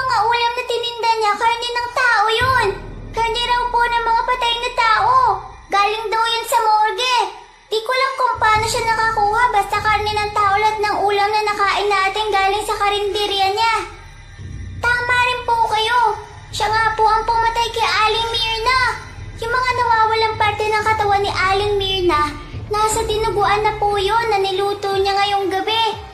mga ulam na tininda niya, karne ng tao yun. Karne raw po ng mga patay na tao. Galing daw yun sa morgue. Di ko lang kung paano siya nakakuha, basta karne ng tao lahat ng ulam na nakain natin galing sa karinderya niya. Tama rin po kayo. Siya nga po ang pumatay kay Aling Mirna. Yung mga nawawalang parte ng katawan ni Aling Mirna, nasa dinuguan na po yun na niluto niya ngayong gabi.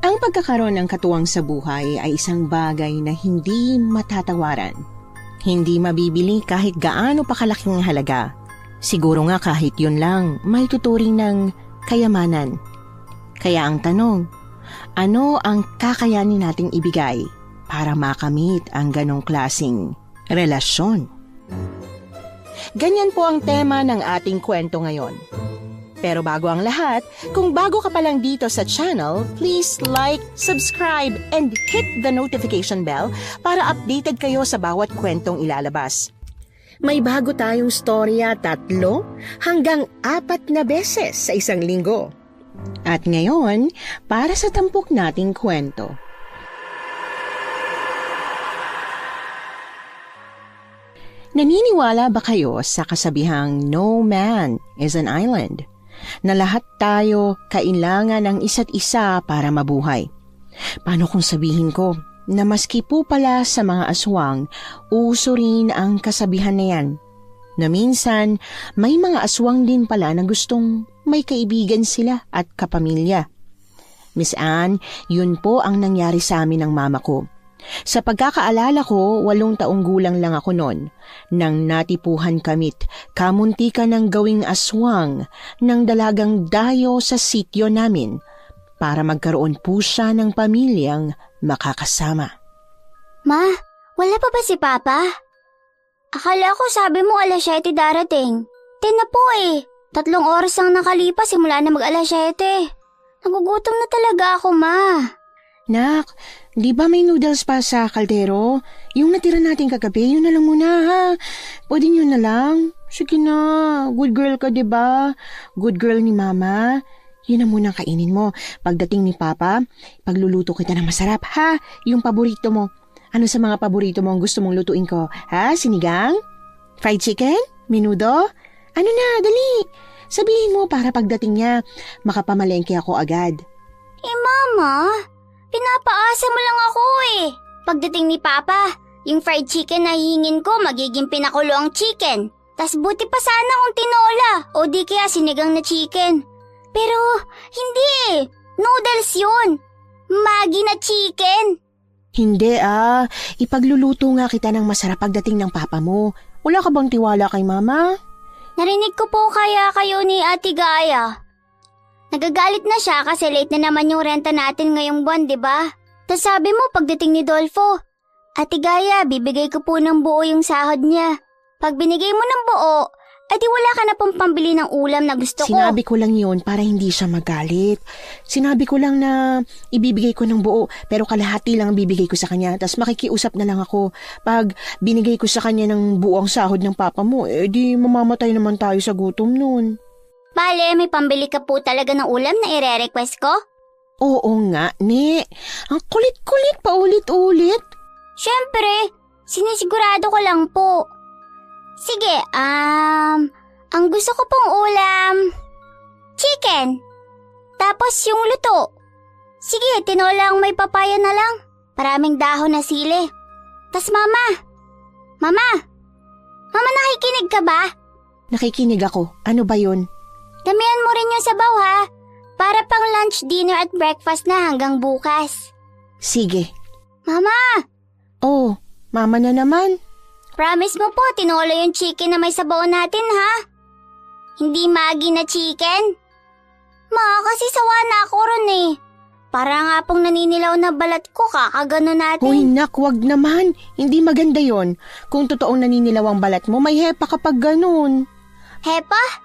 Ang pagkakaroon ng katuwang sa buhay ay isang bagay na hindi matatawaran. Hindi mabibili kahit gaano pa kalaking halaga. Siguro nga kahit yun lang, may tuturing ng kayamanan. Kaya ang tanong, ano ang kakayanin nating ibigay para makamit ang ganong klasing relasyon? Ganyan po ang tema ng ating kwento ngayon. Pero bago ang lahat, kung bago ka pa lang dito sa channel, please like, subscribe, and hit the notification bell para updated kayo sa bawat kwentong ilalabas. May bago tayong storya 3 hanggang 4 na beses sa isang linggo. At ngayon, para sa tampok nating kwento. Naniniwala ba kayo sa kasabihang no man is an island? Na lahat tayo kailangan ng isa't isa para mabuhay. Paano kung sabihin ko na maski po pala sa mga aswang, uso rin ang kasabihan na yan? Na minsan, may mga aswang din pala na gustong may kaibigan sila at kapamilya. Miss Anne, yun po ang nangyari sa amin ng mama ko. Sa pagkakaalala ko, 8 taong gulang lang ako noon, nang natipuhan kamit, kamuntikan ng gawing aswang ng dalagang dayo sa sityo namin para magkaroon po siya ng pamilyang makakasama. Ma, wala pa ba si Papa? Akala ko sabi mo 7:00 darating. 10 na po eh. 3 oras ang nakalipas simula na mag-7:00. Nagugutom na talaga ako, Ma. Nak, di ba may noodles pa sa kaldero? Yung natira natin kagabi, yun na lang muna ha. Pwede yun na lang. Sige na, good girl ka diba? Good girl ni Mama. Yun na muna kainin mo. Pagdating ni Papa, pagluluto kita ng masarap ha. Yung paborito mo. Ano sa mga paborito mo ang gusto mong lutuin ko? Ha? Sinigang? Fried chicken? Menudo? Ano na, dali. Sabihin mo para pagdating niya, makapamalengke ako agad. Mama, pinapaasa mo lang ako eh. Pagdating ni Papa, yung fried chicken na hihingin ko magiging pinakulo ang chicken. Tas buti pa sana kung tinola o di kaya sinigang na chicken. Pero hindi eh, noodles yun. Maggi na chicken. Hindi ipagluluto nga kita ng masarap pagdating ng Papa mo. Wala ka bang tiwala kay Mama? Narinig ko po kaya kayo ni Ate Gaya. Nagagalit na siya kasi late na naman yung renta natin ngayong buwan, di ba? Tas sabi mo pagdating ni Dolfo, Ate Gaya, bibigay ko po ng buo yung sahod niya. Pag binigay mo ng buo, edi wala ka na pong pambili ng ulam na gusto ko. Sinabi ko lang yun para hindi siya magalit. Sinabi ko lang na ibibigay ko ng buo pero kalahati lang ang bibigay ko sa kanya. Tas makikiusap na lang ako. Pag binigay ko sa kanya ng buo ang sahod ng Papa mo, edi mamamatay naman tayo sa gutom nun. Bale, may pambili ka po talaga ng ulam na ire-request ko? Oo nga, ne. Ang kulit-kulit pa ulit-ulit. Siyempre, sinisigurado ko lang po. Sige, ang gusto ko pong ulam, chicken. Tapos yung luto. Sige, tinola ang may papaya na lang. Maraming dahon na sili. Tas Mama, nakikinig ka ba? Nakikinig ako. Ano ba yun? Damihan mo rin yung sabaw ha. Para pang lunch, dinner at breakfast na hanggang bukas. Sige. Mama! Oh, Mama na naman. Promise mo po, tinola yung chicken na may sabaw natin, ha? Hindi Maggi na chicken? Ma, kasi sawa na ako ron eh. Para nga pong naninilaw na balat ko, kakagano natin. Hoy nak, wag naman. Hindi maganda yon. Kung totoong naninilaw ang balat mo, may hepa kapag ganun. Hepa?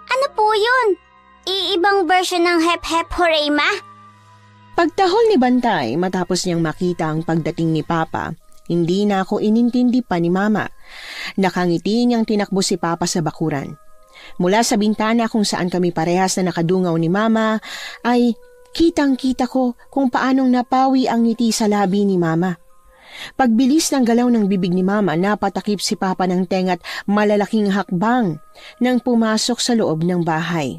Ano po yun? Iibang version ng hep-hep hooray, ma? Pagtahol ni Bantay matapos niyang makita ang pagdating ni Papa, hindi na ako inintindi pa ni Mama. Nakangiti niyang tinakbo si Papa sa bakuran. Mula sa bintana kung saan kami parehas na nakadungaw ni Mama ay kitang-kita ko kung paanong napawi ang ngiti sa labi ni Mama. Pagbilis ng galaw ng bibig ni Mama, napatakip si Papa ng tenga't malalaking hakbang nang pumasok sa loob ng bahay.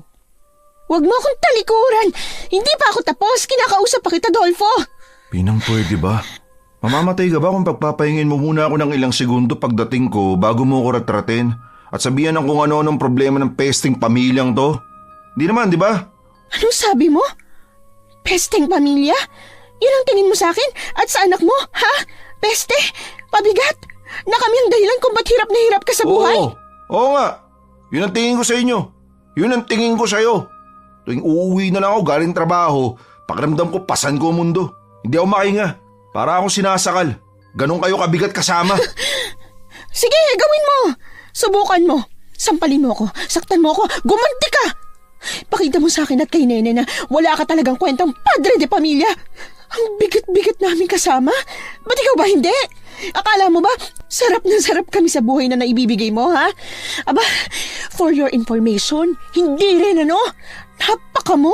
Huwag mo akong talikuran! Hindi pa ako tapos! Kinakausap pa kita, Dolfo! Pinang, pwede ba? Mamamatay ka ba kung pagpapahingin mo muna ako ng ilang segundo pagdating ko bago mo ko ratratin at sabihan ng kung ano-anong problema ng pesting pamilyang to? Di naman, di ba? Anong sabi mo? Pesteng pamilya? Yun ang tingin mo sa akin at sa anak mo, ha? Peste? Pabigat? Na kami ang dahilan kung ba't hirap na hirap ka sa buhay? Oo nga. Yun ang tingin ko sa inyo. Yun ang tingin ko sa'yo. Tuwing uuwi na lang ako galing trabaho, pakiramdam ko pasan ko ang mundo. Hindi ako makahinga. Para akong sinasakal. Ganon kayo kabigat kasama. Sige, gawin mo. Subukan mo. Sampalin mo ako. Saktan mo ako. Gumanti ka. Pakita mo sa akin at kay Nene na wala ka talagang kwentang padre de pamilya. Ang bigat-bigat namin kasama. Ba't ikaw ba hindi? Akala mo ba sarap na sarap kami sa buhay na naibibigay mo, ha? Aba, for your information, hindi rin ano? Napaka mo.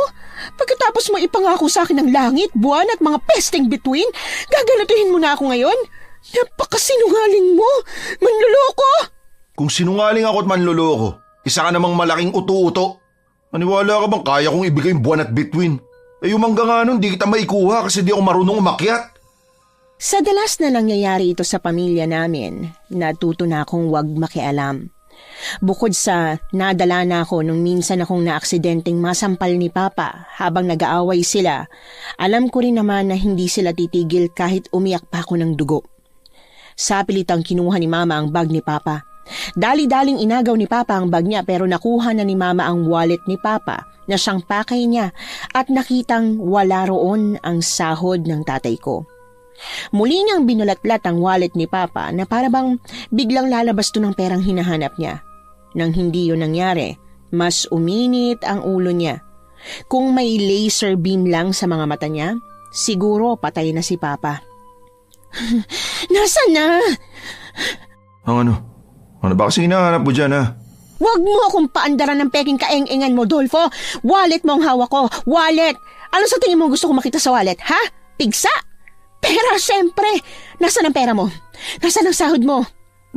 Pagkatapos mo ipangako sa akin ng langit, buwan at mga pesting bituin, gagalatuhin mo na ako ngayon? Napakasinungaling mo! Manluloko! Kung sinungaling ako at manloloko, isa ka namang malaking uto-uto. Maniwala ka bang kaya kong ibigay yung buwan at bituin? Eh yung mangga nga nun, di kita maikuha kasi di ako marunong umakyat. Sa dalas na nangyayari ito sa pamilya namin, natuto na akong wag makialam. Bukod sa nadala na ako nung minsan akong naaksidenteng masampal ni Papa habang nag-aaway sila, alam ko rin naman na hindi sila titigil kahit umiyak pa ako ng dugo. Sa pilitang kinuha ni Mama ang bag ni Papa. Dali-daling inagaw ni Papa ang bag niya pero nakuha na ni Mama ang wallet ni Papa na siyang pakay niya at nakitang wala roon ang sahod ng tatay ko. Muli niyang binulatlat ang wallet ni Papa na parabang biglang lalabas to ng perang hinahanap niya. Nang hindi yun nangyari, mas uminit ang ulo niya. Kung may laser beam lang sa mga mata niya, siguro patay na si Papa. Nasaan na? Ang ano? Ano ba kasi hinahanap mo dyan, ha? Huwag mo akong paandaran ng peking kaeng-engan mo, Dolfo. Wallet mo ang hawak ko. Wallet! Ano sa tingin mo gusto ko makita sa wallet, ha? Pigsa? Pera, siyempre! Nasaan ang pera mo? Nasaan ang sahod mo?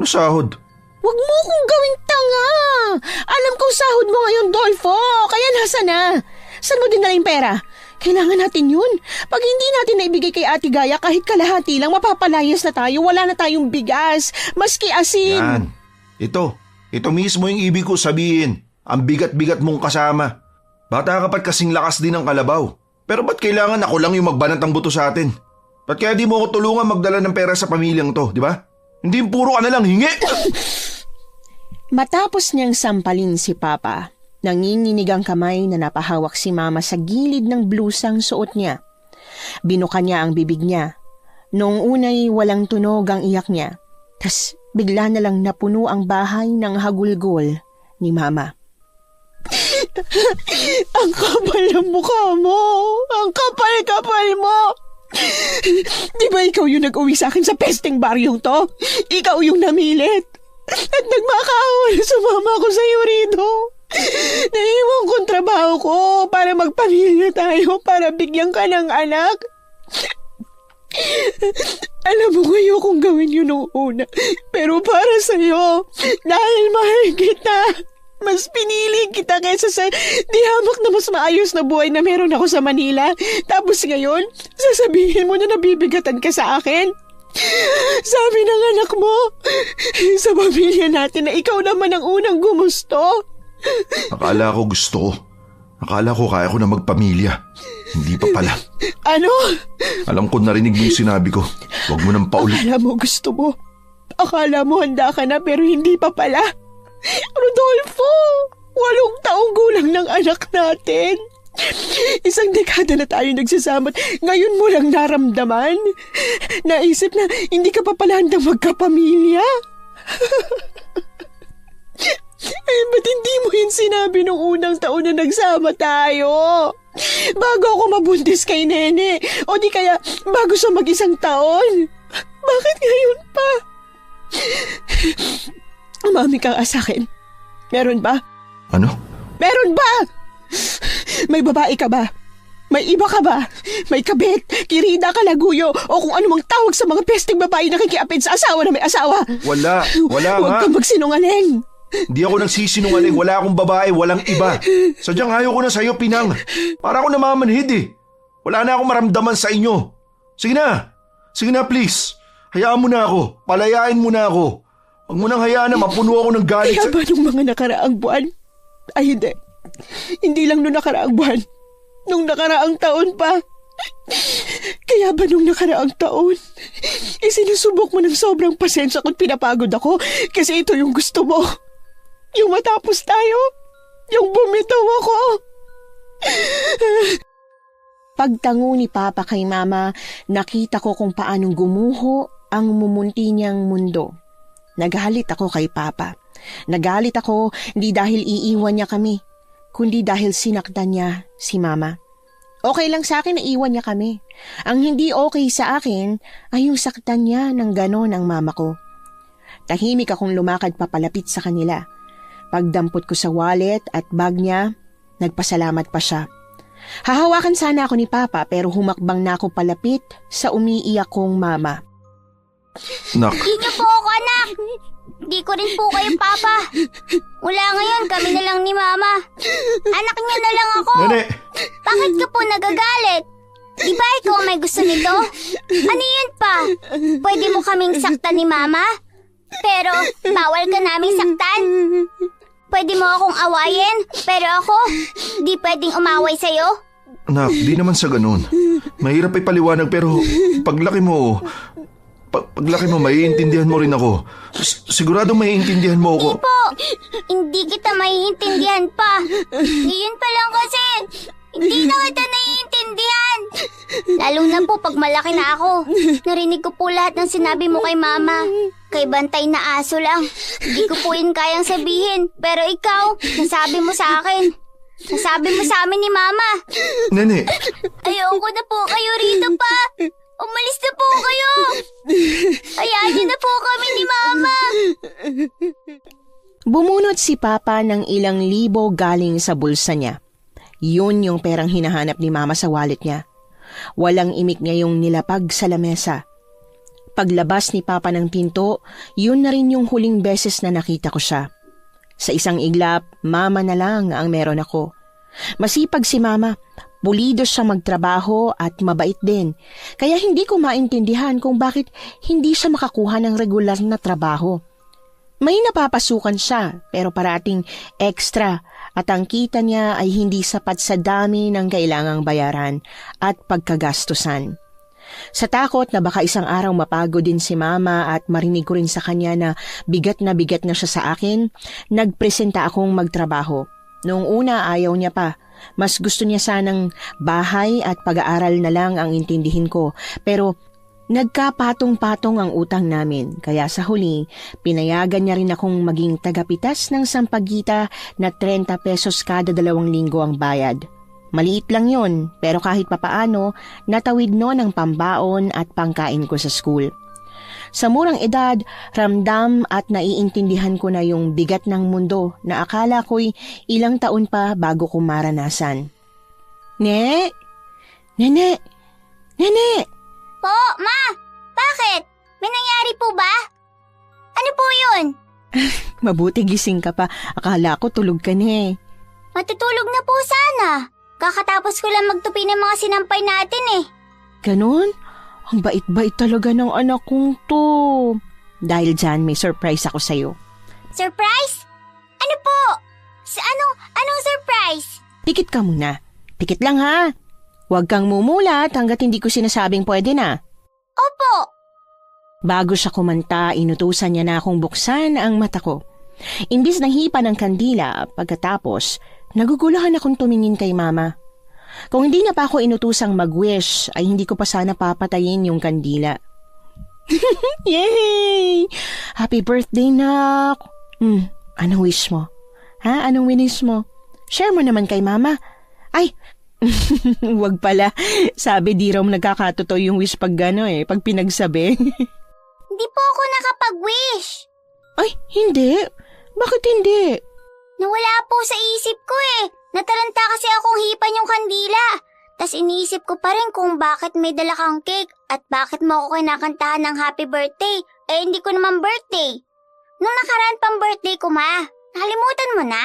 Ano sahod? Huwag mo akong gawing tanga! Alam kong sahod mo ngayon, Dolfo! Kaya nasa na? Saan mo dinala yung pera? Kailangan natin yun. Pag hindi natin naibigay kay Ate Gaya kahit kalahati lang, mapapalayas na tayo. Wala na tayong bigas. Maski asin. Yan. Ito mismo yung ibig ko sabihin. Ang bigat-bigat mong kasama. Bata ka pa't kasing lakas din ng kalabaw. Pero ba't kailangan ako lang yung magbanat ng buto sa atin? Ba't kaya di mo ako tulungan magdala ng pera sa pamilyang to, di ba? Hindi yung puro ka na lang hingi. Matapos niyang sampalin si Papa, nanginginig ang kamay na napahawak si Mama sa gilid ng blusang suot niya. Binuka niya ang bibig niya. Noong unay walang tunog ang iyak niya. Tas bigla na lang napuno ang bahay ng hagulgol ni Mama. Ang kapal ng mukha mo! Ang kapal-kapal mo! Di ba ikaw yung nag-uwi sa akin sa pesteng baryong to? Ikaw yung namilit. At nagmakaawa na sumama ko sa iyo rito. Naiwan kong trabaho ko para magpamilya tayo para bigyan ka ng anak. Alam mo kayo kung gawin yun noong una. Pero para sa'yo, dahil mahal kita, mas pinili kita kaysa sa di hamak na mas maayos na buhay na meron ako sa Manila. Tapos ngayon, sasabihin mo na nabibigatan ka sa akin. Sabi ng anak mo, sa pamilya natin na ikaw naman ang unang gumusto. Akala ko gusto ko. Akala ko kaya ko na magpamilya. Hindi pa pala. Ano? Alam ko narinig mo yung sinabi ko. Huwag mo nang paulit. Akala mo gusto mo. Akala mo handa ka na pero hindi pa pala. Rodolfo, 8 taong gulang ng anak natin. 1 dekada na tayo nagsasama. Ngayon mo lang naramdaman. Naisip na hindi ka pa pala handang magkapamilya. Eh, ba't hindi mo yun sinabi nung unang taon na nagsama tayo? Bago ako mabuntis kay Nene. O di kaya bago sa mag-1 taon. Bakit ngayon pa? Umami ka sa akin. Meron ba? Ano? Meron ba? May babae ka ba? May iba ka ba? May kabit, kirida, kalaguyo, o kung anumang tawag sa mga pesting babae na kikiapid sa asawa na may asawa? Wala nga. Huwag kang magsinungaling. Di ako nagsisinungaling, wala akong babae, walang iba. Sadyang ayaw ko na sa'yo, Pinang. Para ako namamanhid eh. Wala na akong maramdaman sa inyo. Sige na please. Hayaan mo na ako, palayain mo na ako. Huwag mo nang hayaan na mapuno ako ng galit Kaya ba nung mga nakaraang buwan? Ay hindi. Hindi lang nung nakaraang buwan. Nung nakaraang taon pa. Kaya ba nung nakaraang taon, isinusubok mo ng sobrang pasensya kung pinapagod ako kasi ito yung gusto mo. Yung matapos tayo. Yung bumitaw ako. Pagtango ni Papa kay Mama, nakita ko kung paanong gumuho ang mumunti niyang mundo. Nagalit ako kay Papa. Nagalit ako hindi dahil iiwan niya kami, kundi dahil sinaktan niya si Mama. Okay lang sa akin na iwan niya kami. Ang hindi okay sa akin ay yung saktan niya ng ganon ang mama ko. Tahimik akong lumakad papalapit sa kanila. Pagdampot ko sa wallet at bag niya, nagpasalamat pa siya. Hahawakan sana ako ni Papa pero humakbang na ako palapit sa umiiyak kong mama. Nak. Hindi niyo po ako, anak. Di ko rin po kayo, Papa. Mula ngayon, kami na lang ni Mama. Anak niya na lang ako. Nene! Bakit ka po nagagalit? Di ba ikaw ang may gusto nito? Ano yun pa? Pwede mo kaming saktan ni Mama? Pero bawal ka naming saktan? Pwede mo akong awayin, pero ako, di pwedeng umaway sa'yo? Nak, di naman sa ganun. Mahirap ipaliwanag pero paglaki mo, maiintindihan mo rin ako. Siguradong maiintindihan mo ako. Hindi po, hindi kita maiintindihan pa. Ngayon pa lang kasi, hindi na kita naiintindihan. Lalo na po pag malaki na ako. Narinig ko po lahat ng sinabi mo kay Mama. Kay bantay na aso lang. Hindi ko po yun kayang sabihin. Pero ikaw, nasabi mo sa akin. Nasabi mo sa amin ni Mama. Nene! Ayoko na po kayo rito pa. Umalis na po kayo. Hayaan niyo na po kami ni Mama. Bumunot si Papa ng ilang libo galing sa bulsa niya. Yun yung perang hinahanap ni Mama sa wallet niya. Walang imik niya yung nilapag sa lamesa. Paglabas ni Papa ng pinto, yun na rin yung huling beses na nakita ko siya. Sa isang iglap, Mama na lang ang meron ako. Masipag si Mama, pulido siya magtrabaho at mabait din. Kaya hindi ko maintindihan kung bakit hindi siya makakuha ng regular na trabaho. May napapasukan siya pero parating extra at ang kita niya ay hindi sapat sa dami ng kailangang bayaran at pagkagastusan. Sa takot na baka isang araw mapagod din si Mama at marinig ko rin sa kanya na bigat na siya sa akin, nagpresenta akong magtrabaho. Noong una ayaw niya pa. Mas gusto niya sanang bahay at pag-aaral na lang ang intindihin ko. Pero nagkapatong-patong ang utang namin. Kaya sa huli, pinayagan niya rin akong maging tagapitas ng sampagita na 30 pesos kada 2 linggo ang bayad. Maliit lang yon, pero kahit papaano, natawid noon ang pambaon at pangkain ko sa school. Sa murang edad, ramdam at naiintindihan ko na yung bigat ng mundo na akala ko'y ilang taon pa bago ko maranasan. Nene! Po, Ma! Bakit? May nangyari po ba? Ano po yun? Mabuti gising ka pa. Akala ko tulog ka na eh. Matutulog na po sana. Kakatapos ko lang magtupi ng mga sinampay natin eh. Ganon? Ang bait-bait talaga ng anak kong to. Dahil dyan, may surprise ako sa'yo. Surprise? Ano po? Anong surprise? Pikit ka muna. Pikit lang ha. Huwag kang mumulat hanggat hindi ko sinasabing pwede na. Opo. Bago siya kumanta, inutusan niya na akong buksan ang mata ko. Imbis na hipa ng kandila, pagkatapos, naguguluhan akong tumingin kay Mama. Kung hindi na pa ako inutusang mag-wish, ay hindi ko pa sana papatayin yung kandila. Yay! Happy birthday, Nak! Anong wish mo? Ha? Anong wish mo? Share mo naman kay Mama. Ay, wag pala. Sabi di raw nagkakatotoo yung wish pag pag pinagsabi. Hindi po ako nakapag-wish. Ay, hindi. Bakit hindi? Nawala po sa isip ko eh. Nataranta kasi akong hipan yung kandila. Tas iniisip ko pa rin kung bakit may dala kang cake at bakit mo ako kinakantahan ng happy birthday. Eh hindi ko naman birthday. Nung nakaraan pang birthday ko, Ma. Nakalimutan mo na?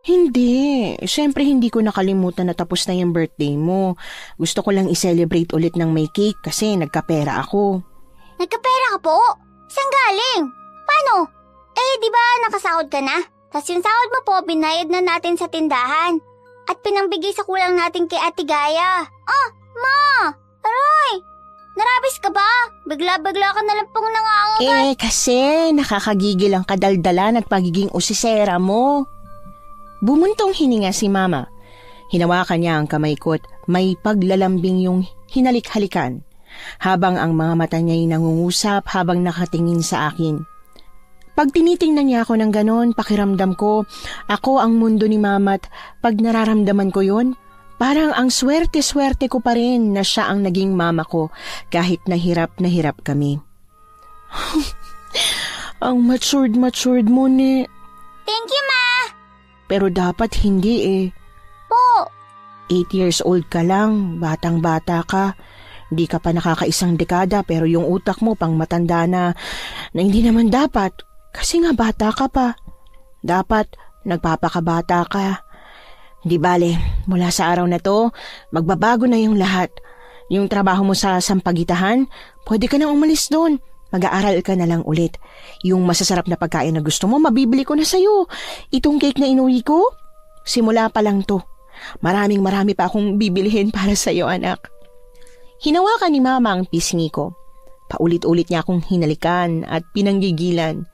Hindi. Siyempre hindi ko nakalimutan na tapos na yung birthday mo. Gusto ko lang i-celebrate ulit ng may cake kasi nagkapera ako. Nagkapera ka po? Saan galing? Paano? Eh, di ba nakasahod ka na? Tas yung sahod mo po, binayad na natin sa tindahan. At pinangbigay sa kulang natin kay Ate Gaya. Ah, Ma! Aray! Narabis ka ba? Bigla-bigla ka na lang pong nangangagat. Kasi nakakagigil ang kadaldalan at pagiging usisera mo. Bumuntong hininga si Mama. Hinawakan niya ang kamay ko at may paglalambing yung hinalik-halikan. Habang ang mga mata niya'y nangungusap habang nakatingin sa akin. Pag tinitingnan niya ako ng ganon, pakiramdam ko, ako ang mundo ni Mama at pag nararamdaman ko yun, parang ang swerte-swerte ko pa rin na siya ang naging mama ko kahit na hirap kami. Ang matured mo ni. Thank you, Ma! Pero dapat hindi eh. Po! 8 years old ka lang, batang-bata ka. Hindi ka pa nakakaisang dekada pero yung utak mo pang matanda na hindi naman dapat. Kasi nga bata ka pa. Dapat nagpapakabata ka. Di bale, mula sa araw na to, magbabago na yung lahat. Yung trabaho mo sa sampagitahan, pwede ka nang umalis doon. Mag-aaral ka na lang ulit. Yung masasarap na pagkain na gusto mo, mabibili ko na sa'yo. Itong cake na inuwi ko, simula pa lang to. Marami pa akong bibilihin para sa'yo, anak. Hinawakan ni Mama ang pisngi ko. Paulit-ulit niya akong hinalikan at pinanggigilan.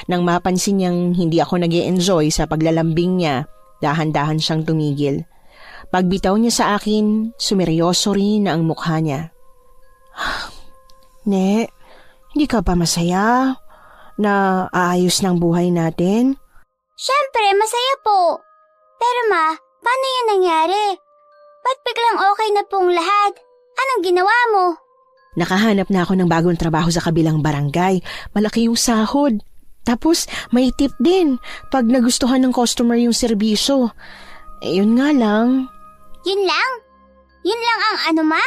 Nang mapansin niyang hindi ako nag-e-enjoy sa paglalambing niya, dahan-dahan siyang tumigil. Pagbitaw niya sa akin, sumeryoso rin na ang mukha niya. Ne, hindi ka ba masaya na aayos ng buhay natin? Siyempre, masaya po. Pero Ma, paano yan nangyari? Ba't biglang okay na pong lahat? Anong ginawa mo? Nakahanap na ako ng bagong trabaho sa kabilang barangay. Malaki yung sahod. Tapos may tip din pag nagustuhan ng customer yung serbisyo. Yun nga lang. Yun lang? Yun lang ang ano, Ma?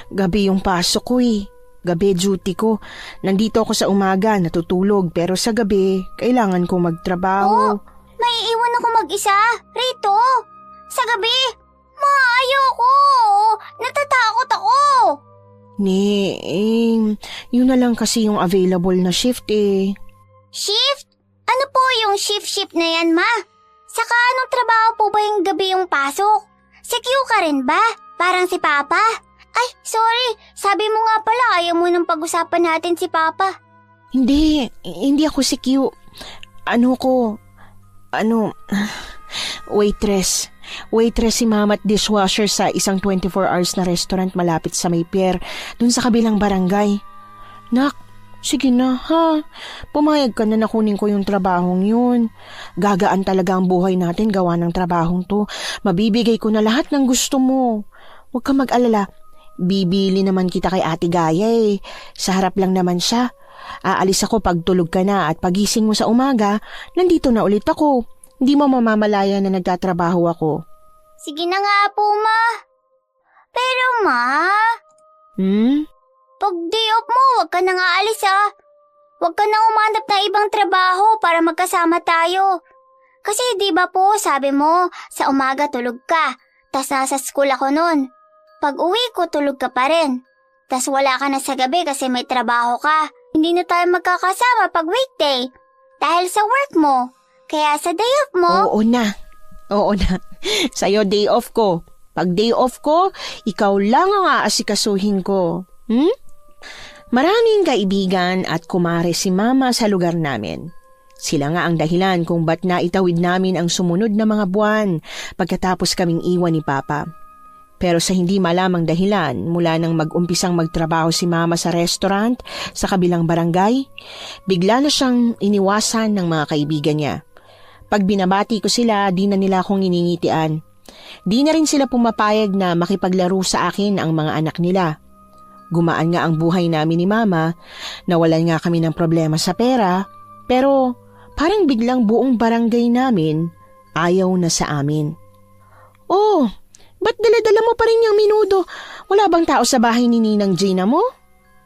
Gabi yung pasok ko eh. Gabi duty ko. Nandito ako sa umaga, natutulog. Pero sa gabi, kailangan ko magtrabaho. May iwan ako mag-isa. Rito. Sa gabi. Ma, ayoko. Natatakot ako. Yun na lang kasi yung available na shift eh. Shift? Ano po yung shift na yan, Ma? Saka anong trabaho po ba yung gabi yung pasok? Secure ka rin ba? Parang si Papa? Ay, sorry. Sabi mo nga pala ayaw mo nang pag-usapan natin si Papa. Hindi ako si Q. Waitress. Waitress si Mama at dishwasher sa isang 24 hours na restaurant malapit sa May Pier, dun sa kabilang barangay. Nak, sige na ha. Pumayag ka na kunin ko yung trabahong yun. Gagaan talaga ang buhay natin gawa ng trabahong to. Mabibigay ko na lahat ng gusto mo. Huwag ka mag-alala. Bibili naman kita kay Ate Gaya eh. Sa harap lang naman siya. Aalis ako pag tulog ka na at pagising mo sa umaga, nandito na ulit ako. Hindi mo mamamalaya na nagtatrabaho ako. Sige na nga po, Ma. Pero, Ma... Pag day off mo, huwag ka nang aalis ha. Huwag ka nang umanap ng ibang trabaho para magkasama tayo. Kasi di ba po, sabi mo, sa umaga tulog ka, tas nasa school ako nun. Pag uwi ko, tulog ka pa rin. Tas wala ka na sa gabi kasi may trabaho ka. Hindi na tayo magkakasama pag weekday. Dahil sa work mo. Kaya sa day off mo... Oo na. Sa'yo day off ko. Pag day off ko, ikaw lang ang aasikasuhin ko. Maraming kaibigan at kumare si Mama sa lugar namin. Sila nga ang dahilan kung ba't naitawid namin ang sumunod na mga buwan pagkatapos kaming iwan ni Papa. Pero sa hindi malamang dahilan, mula nang mag-umpisang magtrabaho si Mama sa restaurant sa kabilang barangay, bigla na siyang iniwasan ng mga kaibigan niya. Pag binabati ko sila, di na nila akong iningitian. Di na rin sila pumapayag na makipaglaro sa akin ang mga anak nila. Gumaan nga ang buhay namin ni Mama, nawalan nga kami ng problema sa pera, pero parang biglang buong barangay namin ayaw na sa amin. Oh, ba't dala-dala mo pa rin yung minudo? Wala bang tao sa bahay ni Ninang Gina mo?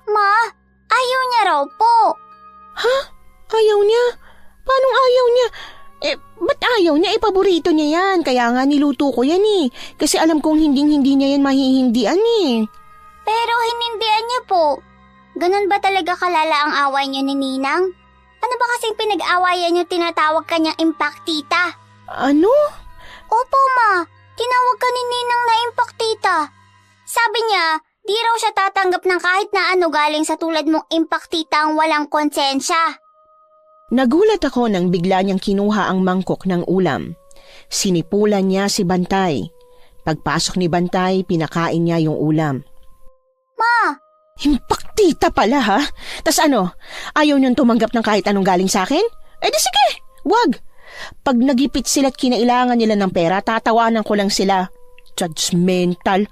Ma, ayaw niya raw po. Ha? Ayaw niya? Paanong ayaw niya? Ba't ayaw niya? Paborito niya yan. Kaya nga niluto ko yan eh. Kasi alam kong hindi niya yan mahihindian eh. Pero hinindihan niya po. Ganun ba talaga kalala ang away niyo ni Ninang? Ano ba kasing pinag-awayan niyo tinatawag kanyang impaktita? Ano? Opo ma, tinawag ka ni Ninang na impaktita. Sabi niya, di raw siya tatanggap ng kahit na ano galing sa tulad mong impaktita ang walang konsensya. Nagulat ako nang bigla niyang kinuha ang mangkok ng ulam. Sinipulan niya si Bantay. Pagpasok ni Bantay, pinakain niya yung ulam. Ma! Impaktita pala ha? Tas ano, ayaw niyong tumanggap ng kahit anong galing sa akin? Di sige, wag. Pag nagipit sila't kinailangan nila ng pera, tatawanan ko lang sila. Judgmental.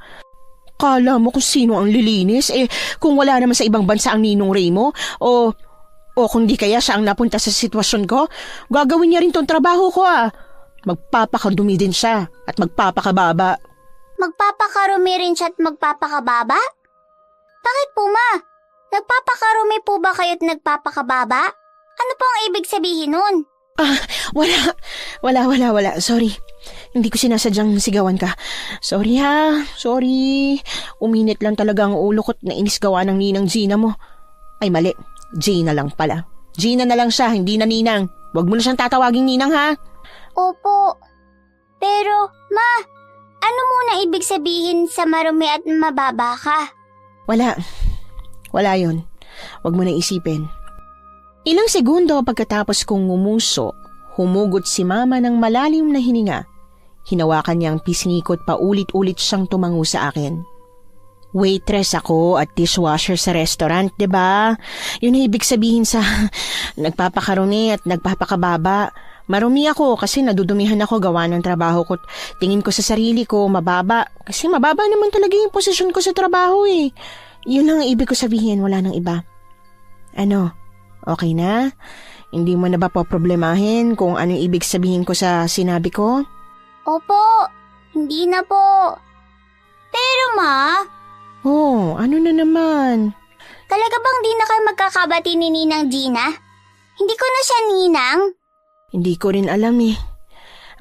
Kala mo kung sino ang lilinis? Kung wala naman sa ibang bansa ang Ninong Remo, o kung di kaya siya ang napunta sa sitwasyon ko, gagawin niya rin tong trabaho ko ah. Magpapakadumi din siya at magpapakababa. Magpapakarumi rin siya at magpapakababa? Bakit po ma? Nagpapakarumi po ba kayo at nagpapakababa? Ano po ang ibig sabihin nun? Wala. Sorry. Hindi ko sinasadyang sigawan ka. Sorry ha. Sorry. Uminit lang talaga ang ulo ko't nainis gawa ng Ninang Gina mo. Ay mali. Gina lang pala. Gina na lang siya, hindi na Ninang. Huwag mo na siyang tatawaging Ninang ha. Opo. Pero, ma, ano muna ibig sabihin sa marumi at mababa ka? Wala yun. Huwag mo na isipin. Ilang segundo pagkatapos kong ngumuso, humugot si Mama ng malalim na hininga. Hinawakan niya ang pisngi ko at paulit-ulit siyang tumango sa akin. Waitress ako at dishwasher sa restaurant, 'di ba? Yun ang ibig sabihin sa nagpapakaruni at nagpapakababa. Marumi ako kasi nadudumihan ako gawa ng trabaho ko. Tingin ko sa sarili ko mababa kasi mababa naman talaga yung posisyon ko sa trabaho eh. Yun lang ang ibig ko sabihin, wala nang iba. Ano? Okay na? Hindi mo na ba poproblemahin kung anong ibig sabihin ko sa sinabi ko? Opo, hindi na po. Pero ma... Oh, ano na naman? Talaga bang di na kayo magkakabati ni Ninang Gina? Hindi ko na siya ninang? Hindi ko rin alam eh.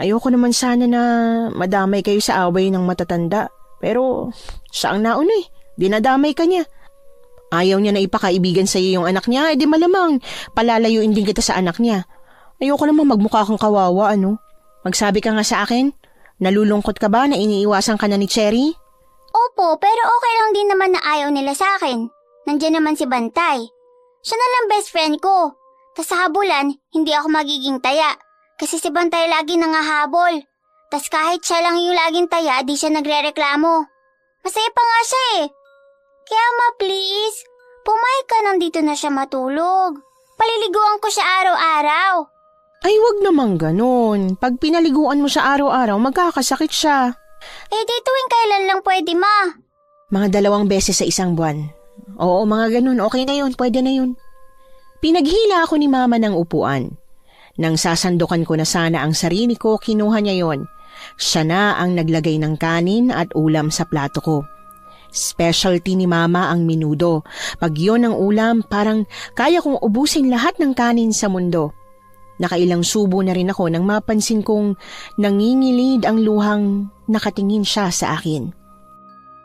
Ayoko naman sana na madamay kayo sa away ng matatanda. Pero siya ang nauna eh. Dinadamay ka niya. Ayaw niya na ipakaibigan sa iyo yung anak niya. Di malamang palalayuin din kita sa anak niya. Ayoko naman magmukha kang kawawa ano. Magsabi ka nga sa akin. Nalulungkot ka ba na iniiwasan ka na ni Cherry? Opo, pero okay lang din naman na ayaw nila sa akin. Nandiyan naman si Bantay. Siya na lang best friend ko. Tas sa habulan, hindi ako magiging taya. Kasi si Bantay lagi nangahabol. Tas kahit siya lang yung laging taya, di siya nagrereklamo. Masaya pa nga siya eh. Kaya ma please, pumayag ka nang dito na siya matulog. Paliliguan ko siya araw-araw. Ay wag naman ganon. Pag pinaliguan mo siya araw-araw, magkakasakit siya. Di tuwing kailan lang pwede ma. Mga 2 beses sa isang buwan. Oo, mga ganun. Okay na yun. Pwede na yun. Pinaghila ako ni Mama ng upuan. Nang sasandukan ko na sana ang sarili ko, kinuha niya yon. Siya na ang naglagay ng kanin at ulam sa plato ko. Specialty ni Mama ang minudo. Pag yon ang ulam, parang kaya kong ubusin lahat ng kanin sa mundo. Nakailang subo na rin ako nang mapansin kong nangingilid ang luhang nakatingin siya sa akin.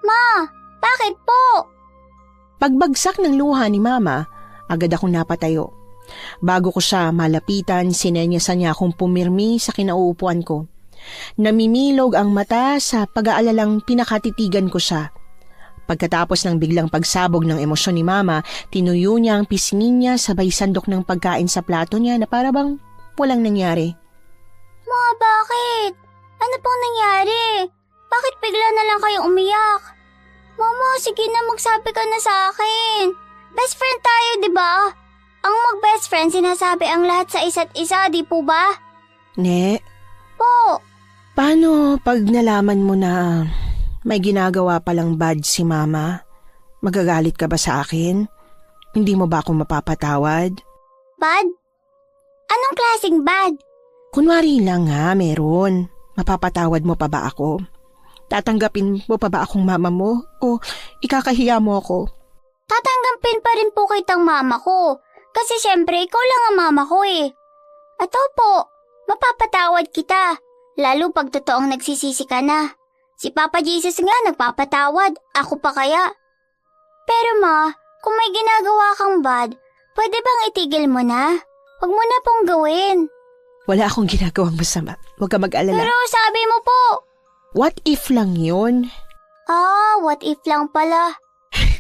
Ma, bakit po? Pagbagsak ng luha ni Mama, agad akong napatayo. Bago ko siya malapitan, sinenyasan niya akong pumirmi sa kinauupuan ko. Namimilog ang mata sa pag-aalalang pinakatitigan ko siya. Pagkatapos ng biglang pagsabog ng emosyon ni Mama, tinuyo niya ang pisngi niya sabay sandok ng pagkain sa plato niya na para bang walang nangyari. Ma, bakit? Ano pong nangyari? Bakit bigla na lang kayo umiyak? Mama, sige na magsabi ka na sa akin. Best friend tayo, di ba? Ang mag-best friend sinasabi ang lahat sa isa't isa, di po ba? Ne? Po. Paano pag nalaman mo na may ginagawa palang bad si Mama? Magagalit ka ba sa akin? Hindi mo ba ako mapapatawad? Bad? Anong klaseng bad? Kunwari lang nga, meron. Mapapatawad mo pa ba ako? Tatanggapin mo pa ba akong mama mo? O ikakahiya mo ako? Tatanggapin pa rin po kitang mama ko. Kasi syempre, ikaw lang ang mama ko eh. At opo, mapapatawad kita. Lalo pag totoong nagsisisi ka na. Si Papa Jesus nga nagpapatawad, ako pa kaya? Pero ma, kung may ginagawa kang bad, pwede bang itigil mo na? Huwag mo na pong gawin. Wala akong ginagawang masama. Huwag ka mag-alala. Pero sabi mo po. What if lang yun? What if lang pala?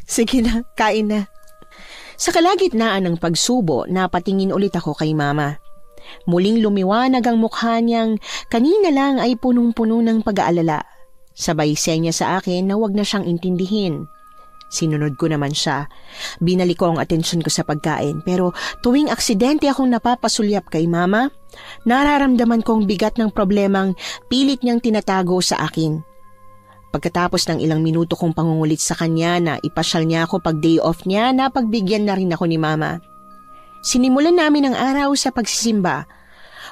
Sige na, kain na. Sa kalagitnaan ng pagsubo, napatingin ulit ako kay mama. Muling lumiwanag ang mukha niyang kanina lang ay punong-puno ng pag-aalala. Sabay senya sa akin na wag na siyang intindihin. Sinunod ko naman siya. Binalik ko ang atensyon ko sa pagkain, pero tuwing aksidente akong napapasulyap kay mama, nararamdaman kong bigat ng problemang pilit niyang tinatago sa akin. Pagkatapos ng ilang minuto kong pangungulit sa kanya na ipasyal niya ako pag day off niya, napagbigyan na rin ako ni mama. Sinimulan namin ang araw sa pagsisimba.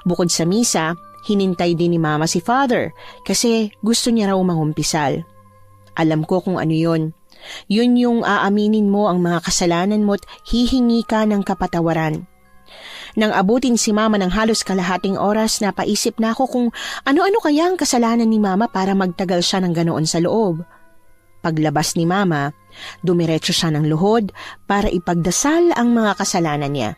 Bukod sa misa, hinintay din ni mama si father kasi gusto niya raw mangumpisal. Alam ko kung ano yun. Yun yung aaminin mo ang mga kasalanan mo't hihingi ka ng kapatawaran. Nang abutin si mama ng halos kalahating oras, napaisip na ako kung ano-ano kaya ang kasalanan ni mama para magtagal siya ng ganoon sa loob. Paglabas ni mama, dumiretso siya ng luhod para ipagdasal ang mga kasalanan niya.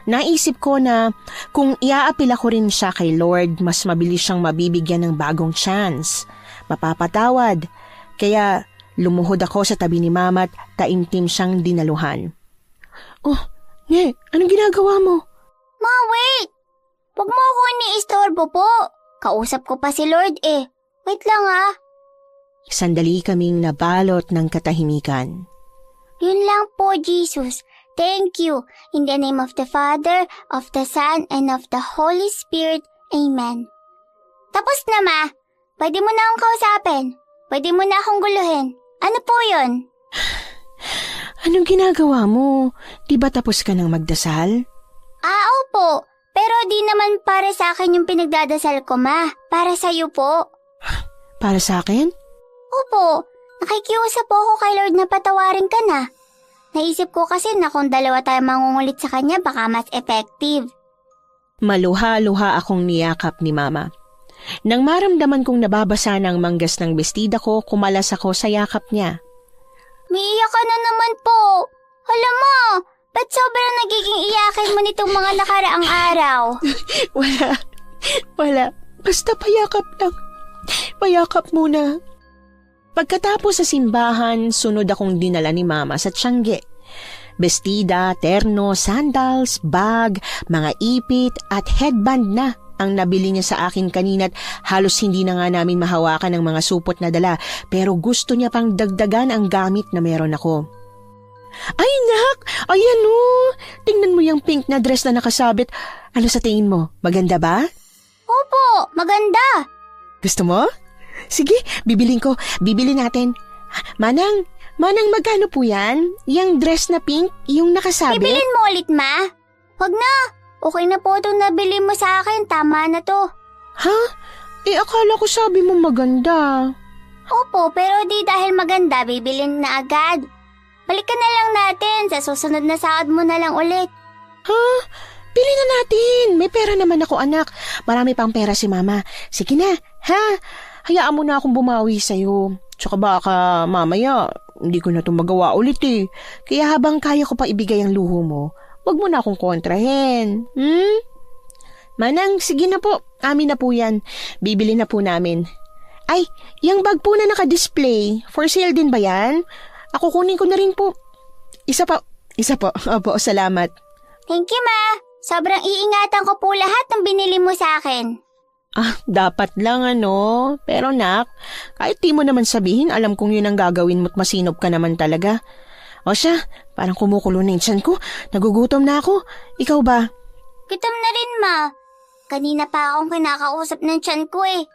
Naisip ko na kung iaapila ko rin siya kay Lord, mas mabilis siyang mabibigyan ng bagong chance. Mapapatawad. Kaya lumuhod ako sa tabi ni mama at taimtim siyang dinaluhan. Oh, Nye, anong ginagawa mo? Ma, wait! Huwag mo ako iniistorbo po. Kausap ko pa si Lord eh. Wait lang ah. Sandali kaming nabalot ng katahimikan. Yun lang po, Jesus. Thank you. In the name of the Father, of the Son, and of the Holy Spirit. Amen. Tapos na, Ma. Pwede mo na akong kausapin. Pwede mo na akong guluhin. Ano po yun? Anong ginagawa mo? Di ba tapos ka ng magdasal? Opo. Pero di naman para sa akin yung pinagdadasal ko, Ma. Para sa'yo po. Para sa akin? Opo. Nakikiusap po ako kay Lord na patawarin ka na. Naisip ko kasi na kung dalawa tayo mangungulit sa kanya, baka mas effective. Maluha-luha akong niyakap ni mama. Nang maramdaman kong nababasa ng manggas ng bestida ko, kumalas ako sa yakap niya. Umiiyak ka na naman po. Alam mo, ba't sobrang nagiging iyakin mo nitong mga nakaraang araw? Wala. Basta payakap lang. Payakap muna. Pagkatapos sa simbahan, sunod akong dinala ni mama sa Tiangge. Bestida, terno, sandals, bag, mga ipit at headband na ang nabili niya sa akin kanina't halos hindi na nga namin mahawakan ang mga supot na dala, pero gusto niya pang dagdagan ang gamit na meron ako. Ay nak! Ayan o! Tingnan mo yung pink na dress na nakasabit. Ano sa tingin mo? Maganda ba? Opo, maganda. Gusto mo? Sige, bibilin ko. Bibili natin. Manang, magkano po yan? Yung dress na pink, yung nakasabit? Bibilin mo ulit, Ma? Wag na. Okay na po itong nabili mo sa akin. Tama na to. Ha? Akala ko sabi mo maganda. Opo, pero di dahil maganda, bibilin na agad. Balikan na lang natin. Sa susunod na sahod mo na lang ulit. Ha? Bili na natin. May pera naman ako, anak. Marami pang pera si mama. Sige na, ha? Hayaan mo na akong bumawi sa'yo. Tsaka baka mamaya, hindi ko na itong magawa ulit eh. Kaya habang kaya ko pa ibigay ang luho mo, wag mo na akong kontrahin. Manang, sige na po. Amin na po yan. Bibili na po namin. Ay, yung bag po na naka-display, for sale din ba yan? Ako kunin ko na rin po. Isa po. Opo, salamat. Thank you, Ma. Sobrang iingatan ko po lahat ng binili mo sa akin. Dapat lang ano. Pero nak, kahit di mo naman sabihin, alam kong yun ang gagawin mo't masinop ka naman talaga. O siya, parang kumukulo na yung tiyan ko. Nagugutom na ako. Ikaw ba? Gutom na rin, Ma. Kanina pa akong kinakausap ng tiyan ko eh.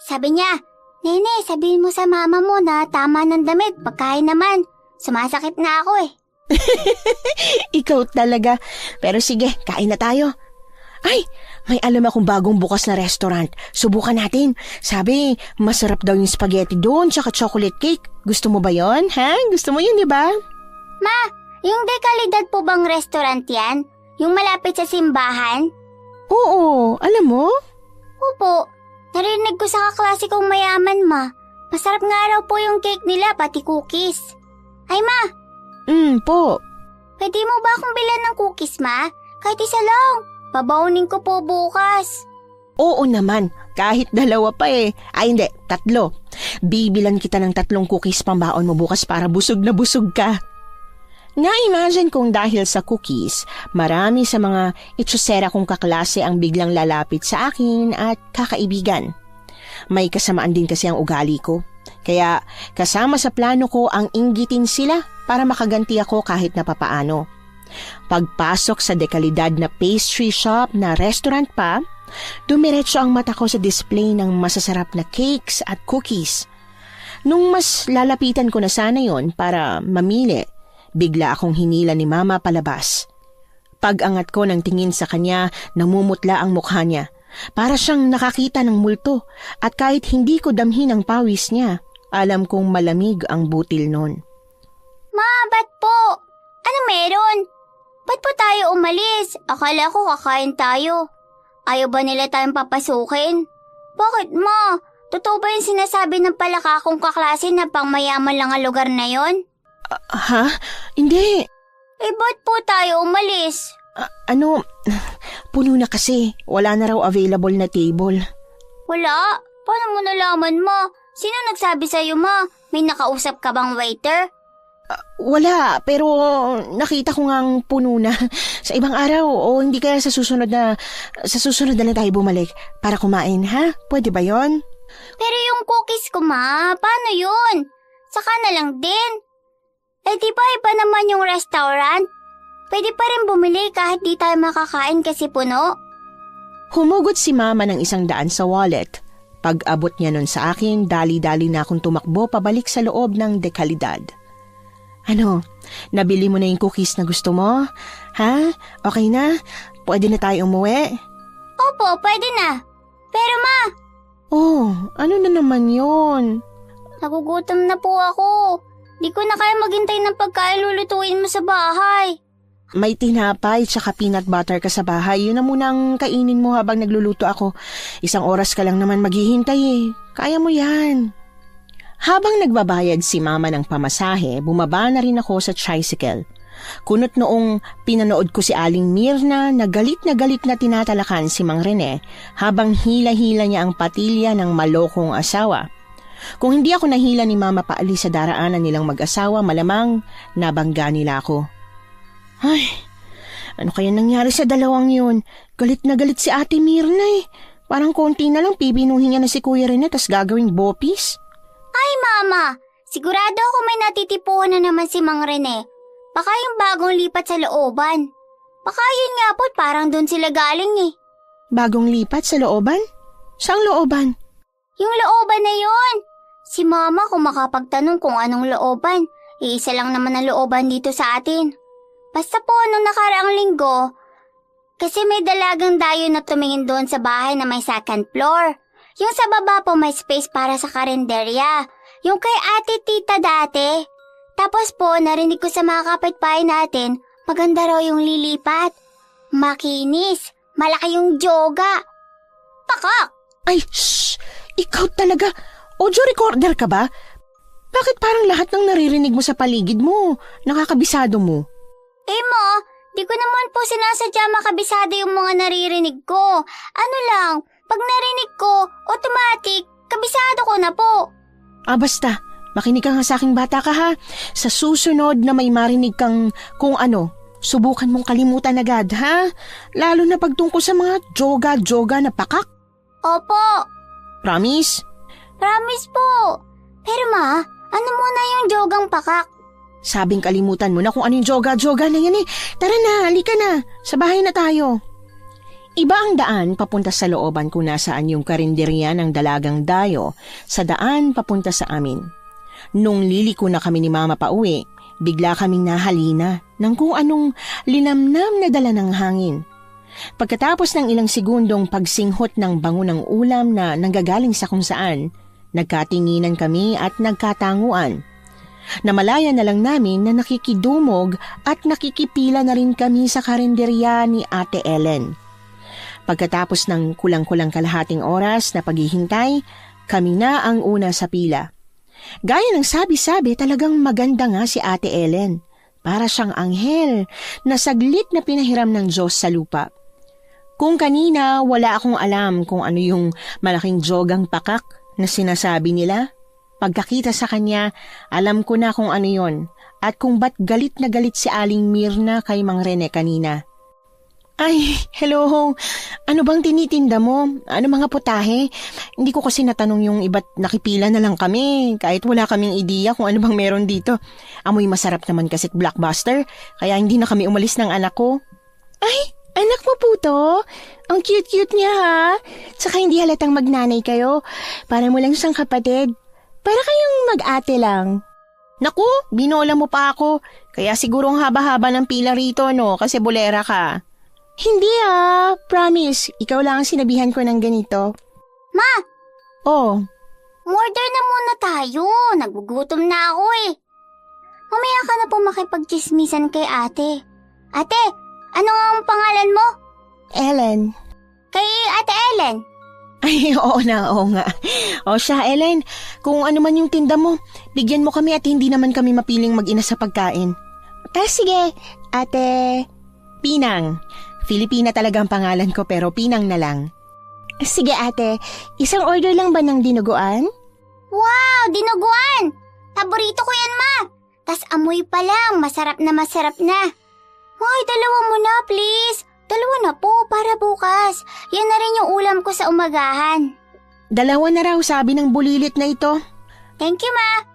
Sabi niya, Nene, sabihin mo sa mama mo na tama ng damit, pagkain naman. Sumasakit na ako eh. Ikaw talaga. Pero sige, kain na tayo. Ay, may alam akong bagong bukas na restaurant. Subukan natin. Sabi, masarap daw yung spaghetti doon tsaka chocolate cake. Gusto mo ba yon? Ha? Gusto mo yun, di ba? Ma, yung Dekalidad po bang restaurant yan? Yung malapit sa simbahan? Oo, alam mo? Opo, narinig ko sa kaklase kong mayaman, ma. Masarap nga raw po yung cake nila, pati cookies. Ay, ma, Po. pwede mo ba akong bilan ng cookies, ma? Kahit isa lang. Babaunin ko po bukas. Oo naman, kahit dalawa pa eh. Ay hindi, 3. Bibilan kita ng 3 cookies pambaon mo bukas para busog na busog ka. Na-imagine kong dahil sa cookies, marami sa mga itsosera kong kaklase ang biglang lalapit sa akin at kakaibigan. May kasamaan din kasi ang ugali ko. Kaya kasama sa plano ko ang inggitin sila para makaganti ako kahit na papaano. Pagpasok sa Dekalidad na pastry shop na restaurant pa, dumiretso ang mata ko sa display ng masasarap na cakes at cookies. Nung mas lalapitan ko na sana yon para mamili, bigla akong hinila ni Mama palabas. Pag-angat ko ng tingin sa kanya, namumutla ang mukha niya. Para siyang nakakita ng multo at kahit hindi ko damhin ang pawis niya, alam kong malamig ang butil nun. Ma, ba't po? Ano meron? Ba't po tayo umalis? Akala ko kakain tayo. Ayaw ba nila tayong papasukin? Bakit, ma? Totoo ba yung sinasabi ng palakakong kaklase na pangmayaman lang ang lugar na yon? Ha? Hindi. Ba't po tayo umalis? Puno na kasi. Wala na raw available na table. Wala? Paano mo nalaman, ma? Sino nagsabi sa'yo, ma? May nakausap ka bang waiter? Wala, pero nakita ko ngang puno na. Sa ibang araw o hindi kaya sa susunod na lang tayo bumalik para kumain, ha? Pwede ba yon? Pero yung cookies ko, ma, paano yun? Saka na lang din. Di ba iba naman yung restaurant? Pwede pa rin bumili kahit di tayo makakain kasi puno. Humugot si Mama ng 100 sa wallet. Pag-abot niya nun sa akin, dali-dali na akong tumakbo pabalik sa loob ng Dekalidad. Ano, nabili mo na yung cookies na gusto mo? Ha? Okay na? Pwede na tayo umuwi? Opo, pwede na. Pero ma, Oh, ano na naman yon? nagugutom na po ako. Di ko na kaya maghintay ng pagkain lulutuin mo sa bahay. May tinapay tsaka peanut butter ka sa bahay. Yun na muna ang kainin mo habang nagluluto ako. 1 oras ka lang naman maghihintay eh. Kaya mo yan. Habang nagbabayad si Mama ng pamasahe, bumaba na rin ako sa tricycle. Kunot noong pinanood ko si Aling Mirna na galit na tinatalakan si Mang Rene habang hila-hila niya ang patilya ng malokong asawa. Kung hindi ako nahila ni Mama paalis sa daraanan nilang mag-asawa, malamang nabangga nila ako. Ay, ano kaya nangyari sa dalawang yun? Galit na galit si Ate Mirna eh. Parang konti na lang pibinuhin niya na si Kuya Rene tas gagawing bopis. Ay, mama, sigurado ako may natitipuan na naman si Mang Rene. Baka yung bagong lipat sa looban. Baka yun nga po, parang doon sila galing eh. Bagong lipat sa looban? Saang looban? Yung looban na yun. Si mama kung makapagtanong kung anong looban, iisa lang naman ang looban dito sa atin. Basta po nung nakaraang linggo, kasi may dalagang dayo na tumingin doon sa bahay na may 2nd floor. Yung sa baba po may space para sa karinderya. Yung kay ate tita dati. Tapos po narinig ko sa mga kapitbahay natin, maganda raw yung lilipat. Makinis, malaki yung joga. Pakak! Ay, shh! Ikaw talaga! Audio recorder ka ba? Bakit parang lahat ng naririnig mo sa paligid mo, nakakabisado mo? Ma, di ko naman po sinasadya makabisado yung mga naririnig ko. Ano lang, pag narinig ko, automatic, kabisado ko na po. Basta, makinig ka nga sa aking bata ka ha. Sa susunod na may marinig kang kung ano, subukan mong kalimutan agad ha. Lalo na pagtungkol sa mga joga-joga na pakak. Opo. Promise? Promise po. Pero ma, ano muna yung jogang pakak? Sabing kalimutan mo na kung ano yung joga-joga na yan eh. Tara na, halika na. Sa bahay na tayo. Iba ang daan papunta sa looban kung nasaan yung karinderya ng dalagang dayo sa daan papunta sa amin. Nung liliko na kami ni Mama pauwi, bigla kaming nahalina ng kung anong linamnam na dala ng hangin. Pagkatapos ng ilang segundong pagsinghot ng bango ng ulam na nanggagaling sa kung saan, nagkatinginan kami at nagkatanguan. Namalaya na lang namin na nakikidumog at nakikipila na rin kami sa karinderya ni Ate Ellen. Pagkatapos ng kulang-kulang kalahating oras na paghihintay, kami na ang una sa pila. Gaya ng sabi-sabi, talagang maganda nga si Ate Ellen. Para siyang anghel na saglit na pinahiram ng Diyos sa lupa. Kung kanina wala akong alam kung ano yung malaking jogang pakak na sinasabi nila, pagkakita sa kanya, alam ko na kung ano yon at kung ba't galit na galit si Aling Mirna kay Mang Rene kanina. Ay, hello. Ano bang tinitinda mo? Ano mga putahe? Hindi ko kasi natanong yung iba't nakipila na lang kami kahit wala kaming ideya kung ano bang meron dito. Amoy masarap naman kasi Blockbuster kaya hindi na kami umalis ng anak ko. Ay, anak mo po to? Ang cute-cute niya ha. Tsaka hindi halatang magnanay kayo. Para mo lang siyang kapatid. Para kayong mag-ate lang. Naku, binola mo pa ako. Kaya siguro ang haba-haba ng pila rito no kasi bolera ka. Hindi promise. Ikaw lang ang sinabihan ko ng ganito. Ma! Oh, Order na muna tayo. Nagugutom na ako eh. Mamaya ka na po makipagchismisan kay ate. Ate, ano nga ang pangalan mo? Ellen. Kay Ate Ellen. Ay, oo nga. O siya, Ellen, kung ano man yung tinda mo, bigyan mo kami at hindi naman kami mapiling mag-ina sa pagkain. Sige, Ate Pinang. Filipina talaga ang pangalan ko pero Pinang na lang. Sige ate, isang order lang ba ng dinuguan? Wow, dinuguan! Paborito ko yan, ma. Tas amoy pa lang, masarap na masarap na. Hoy, dalawa mo na, please. Dalawa na po, para bukas. Yan na rin yung ulam ko sa umagahan. Dalawa na raw sabi ng bulilit na ito. Thank you, ma.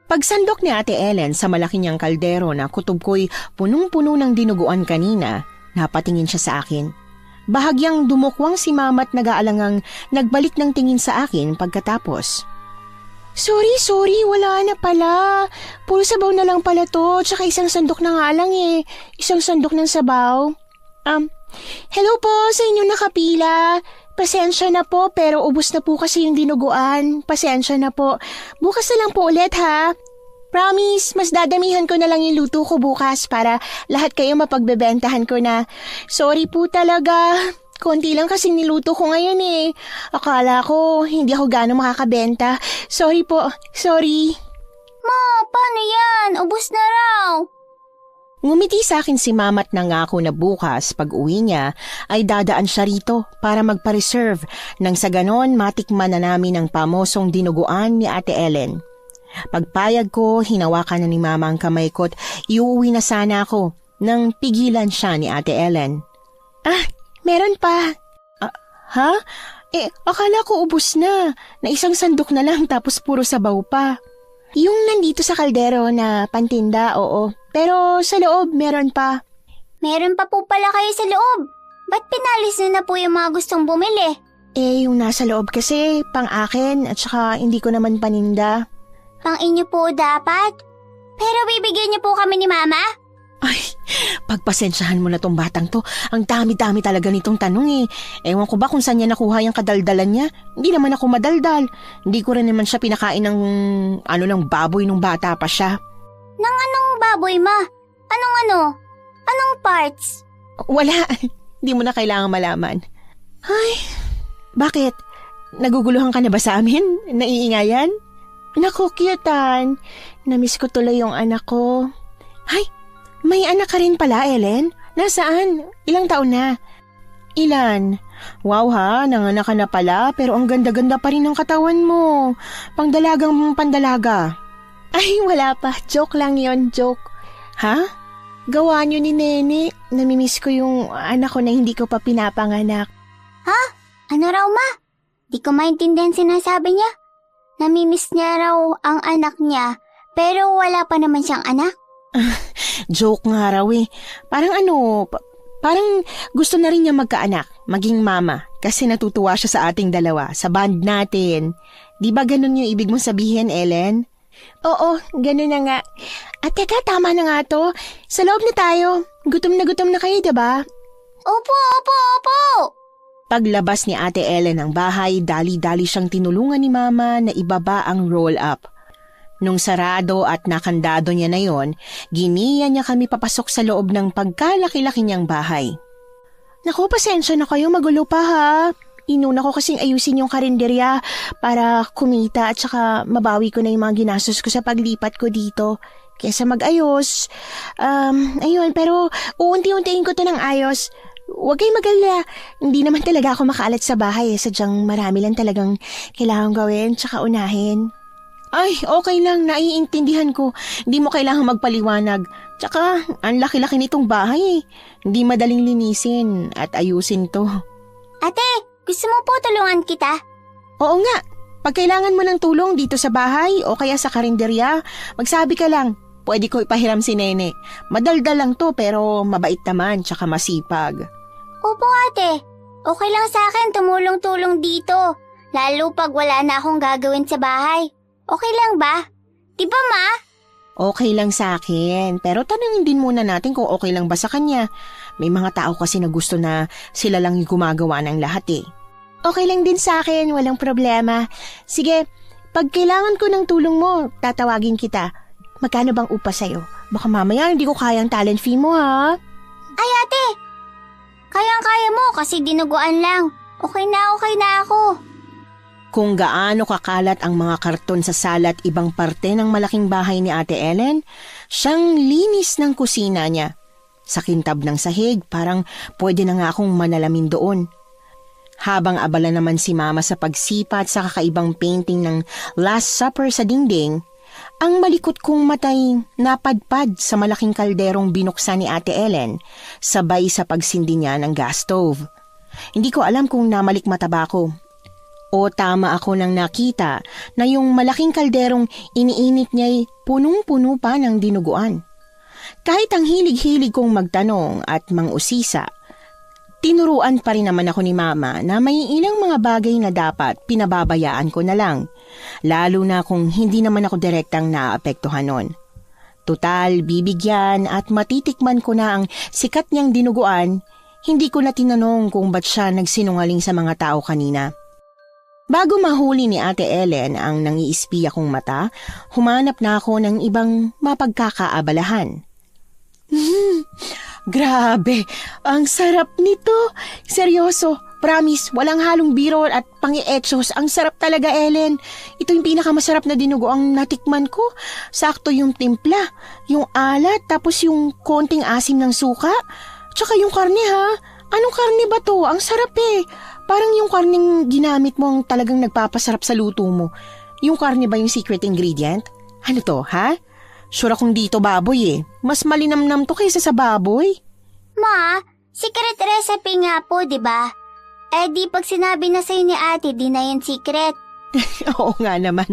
Pagsandok ni Ate Ellen sa malaki niyang kaldero na kutob ko'y punong-puno ng dinuguan kanina, napatingin siya sa akin. Bahagyang dumukwang si Mama't nag-aalangang nagbalik ng tingin sa akin pagkatapos. Sorry, wala na pala. Puro sabaw na lang pala to, tsaka isang sandok na nga lang eh. Isang sandok ng sabaw. Hello po sa inyong nakapila. Pasensya na po pero ubos na po kasi yung dinuguan. Pasensya na po. Bukas na lang po ulit ha. Promise, mas dadamihan ko na lang yung luto ko bukas para lahat kayo mapagbebentahan ko na. Sorry po talaga. Konti lang kasing niluto ko ngayon eh. Akala ko hindi ako gaano makakabenta. Sorry po, sorry. Ma, paano yan? Ubus na raw. Ngumiti sa akin si Mama't nangako na bukas pag uwi niya ay dadaan siya rito para magpa-reserve nang sa ganon matikman na namin ang pamosong dinuguan ni Ate Ellen. Pagpayag ko, hinawakan na ni Mama ang kamay ko't iuwi na sana ako nang pigilan siya ni Ate Ellen. Meron pa. Ha? Akala ko ubos na isang sandok na lang tapos puro sabaw pa. Yung nandito sa kaldero na pantinda, oo. Pero sa loob, meron pa. Meron pa po pala kayo sa loob. Ba't pinalis na po yung mga gustong bumili? Yung nasa loob kasi, pang akin at saka hindi ko naman paninda. Pang inyo po dapat? Pero bibigyan niyo po kami ni Mama? Ay, pagpasensyahan mo na tong batang to. Ang dami-dami talaga nitong tanong eh. Ewan ko ba kung saan niya nakuha yung kadaldalan niya? Hindi naman ako madaldal. Hindi ko rin naman siya pinakain ng ng baboy nung bata pa siya. Nang anong baboy, ma? Anong parts? Wala. Hindi mo na kailangang malaman. Ay, bakit? Naguguluhan ka na ba sa amin? Naiingayan? Naku, cutean. Namiss ko tuloy yung anak ko. Ay, may anak ka rin pala, Ellen? Nasaan? Ilang taon na? Ilan? Wow ha, nanganak ka na pala pero ang ganda-ganda pa rin ng katawan mo. Pangdalagang pandalaga. Ay, wala pa. Joke lang yon, joke. Ha? Gawa niyo ni Nene. Namimiss ko yung anak ko na hindi ko pa pinapanganak. Ha? Ano raw, ma? Di ko maintindihan sinasabi niya. Namimiss niya raw ang anak niya, pero wala pa naman siyang anak. Joke nga raw eh. Parang gusto na rin niya magkaanak, maging mama, kasi natutuwa siya sa ating dalawa, sa band natin. Di ba ganun yung ibig mong sabihin, Ellen? Oo, ganun na nga. At teka, tama na nga to. Sa loob na tayo. Gutom na kayo, diba? Opo, opo, opo! Paglabas ni Ate Ellen ng bahay, dali-dali siyang tinulungan ni Mama na ibaba ang roll-up. Nung sarado at nakandado niya na yon, giniya niya kami papasok sa loob ng pagkalaki-laki niyang bahay. Naku, pasensya na kayo, magulo pa ha. Inuna ko kasing ayusin yung karinderya para kumita at saka mabawi ko na yung mga ginastos ko sa paglipat ko dito. Kesa mag-ayos. Ayun, pero uunti-untiin ko to ng ayos. Huwag kayong mag-alala. Hindi naman talaga ako makaalat sa bahay. Sadyang marami lang talagang kailangan gawin tsaka unahin. Ay, okay lang. Naiintindihan ko. Hindi mo kailangang magpaliwanag. Tsaka, ang laki-laki nitong bahay. Hindi madaling linisin at ayusin to. Ate, gusto mo po tulungan kita? Oo nga. Pag kailangan mo ng tulong dito sa bahay o kaya sa karinderya, magsabi ka lang. Pwede ko ipahiram si Nene. Madaldal lang to pero mabait naman tsaka masipag. Opo ate, okay lang sa akin tumulong-tulong dito. Lalo pag wala na akong gagawin sa bahay. Okay lang ba? Di ba ma? Okay lang sa akin, pero tanungin din muna natin kung okay lang ba sa kanya. May mga tao kasi na gusto na sila lang yung gumagawa ng lahat eh. Okay lang din sa akin, walang problema. Sige, pag kailangan ko ng tulong mo, tatawagin kita. Magkano bang upa sa'yo? Baka mamaya hindi ko kaya ang talent fee mo ha? Ay ate, kayang-kaya mo kasi dinuguan lang. Okay na ako. Kung gaano kakalat ang mga karton sa sala at ibang parte ng malaking bahay ni Ate Ellen, siyang linis ng kusina niya. Sa kintab ng sahig, parang pwede na nga akong manalamin doon. Habang abala naman si Mama sa pagsipat sa kakaibang painting ng Last Supper sa dingding, ang malikot kong matay napadpad sa malaking kalderong binuksan ni Ate Ellen, sabay sa pagsindi niya ng gas stove. Hindi ko alam kung namalikmata ba ako. O tama ako nang nakita na yung malaking kalderong iniinit niya'y punong-puno pa ng dinuguan. Kahit ang hilig-hilig kong magtanong at mangusisa, tinuruan pa rin naman ako ni Mama na may ilang mga bagay na dapat pinababayaan ko na lang, lalo na kung hindi naman ako direktang naapektuhan nun. Tutal, bibigyan at matitikman ko na ang sikat niyang dinuguan, hindi ko na tinanong kung ba't siya nagsinungaling sa mga tao kanina. Bago mahuli ni Ate Ellen ang nangiispiya kong mata, humanap na ako ng ibang mapagkakaabalahan. Grabe, ang sarap nito. Seryoso, promise, walang halong biro at pangi-etsos. Ang sarap talaga, Ellen. Ito yung pinakamasarap na dinugo ang natikman ko. Sakto yung timpla, yung alat, tapos yung konting asim ng suka. Tsaka yung karne ha. Anong karne ba to? Ang sarap eh. Parang yung karneng ginamit mo ang talagang nagpapasarap sa luto mo. Yung karne ba yung secret ingredient? Ano to, ha? Sure akong dito baboy eh. Mas malinamnam to kaysa sa baboy. Ma, secret recipe nga po, di ba? Eh di pag sinabi na sa'yo ni ate, di na yan secret. Oo nga naman.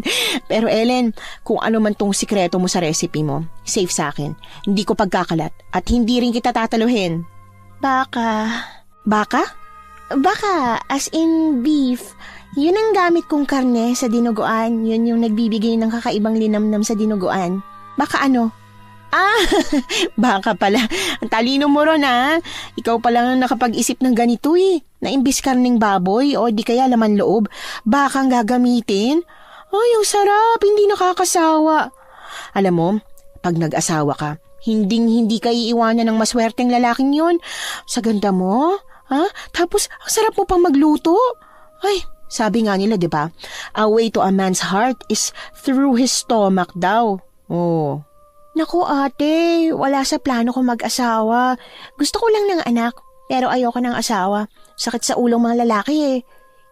Pero Ellen, kung ano man tong sikreto mo sa recipe mo, safe sa akin. Hindi ko pagkakalat at hindi rin kita tataluhin. Baka? Baka, as in beef. Yun ang gamit kong karne sa dinuguan. Yun yung nagbibigay ng kakaibang linamnam sa dinuguan. Baka ano? Baka pala. Ang talino mo ron Ikaw pala ang nakapag-isip ng ganito eh. Na imbis karning baboy o di kaya laman loob, baka ang gagamitin. Ay, ang sarap. Hindi nakakasawa. Alam mo, pag nag-asawa ka, hindi ka iiwanan ng maswerteng lalaking yun. Sa ganda mo, tapos, ang sarap mo pang magluto. Ay, sabi nga nila, di ba? A way to a man's heart is through his stomach daw. Oh. Naku ate, wala sa plano kong mag-asawa. Gusto ko lang ng anak, pero ayoko ng asawa. Sakit sa ulong mga lalaki eh.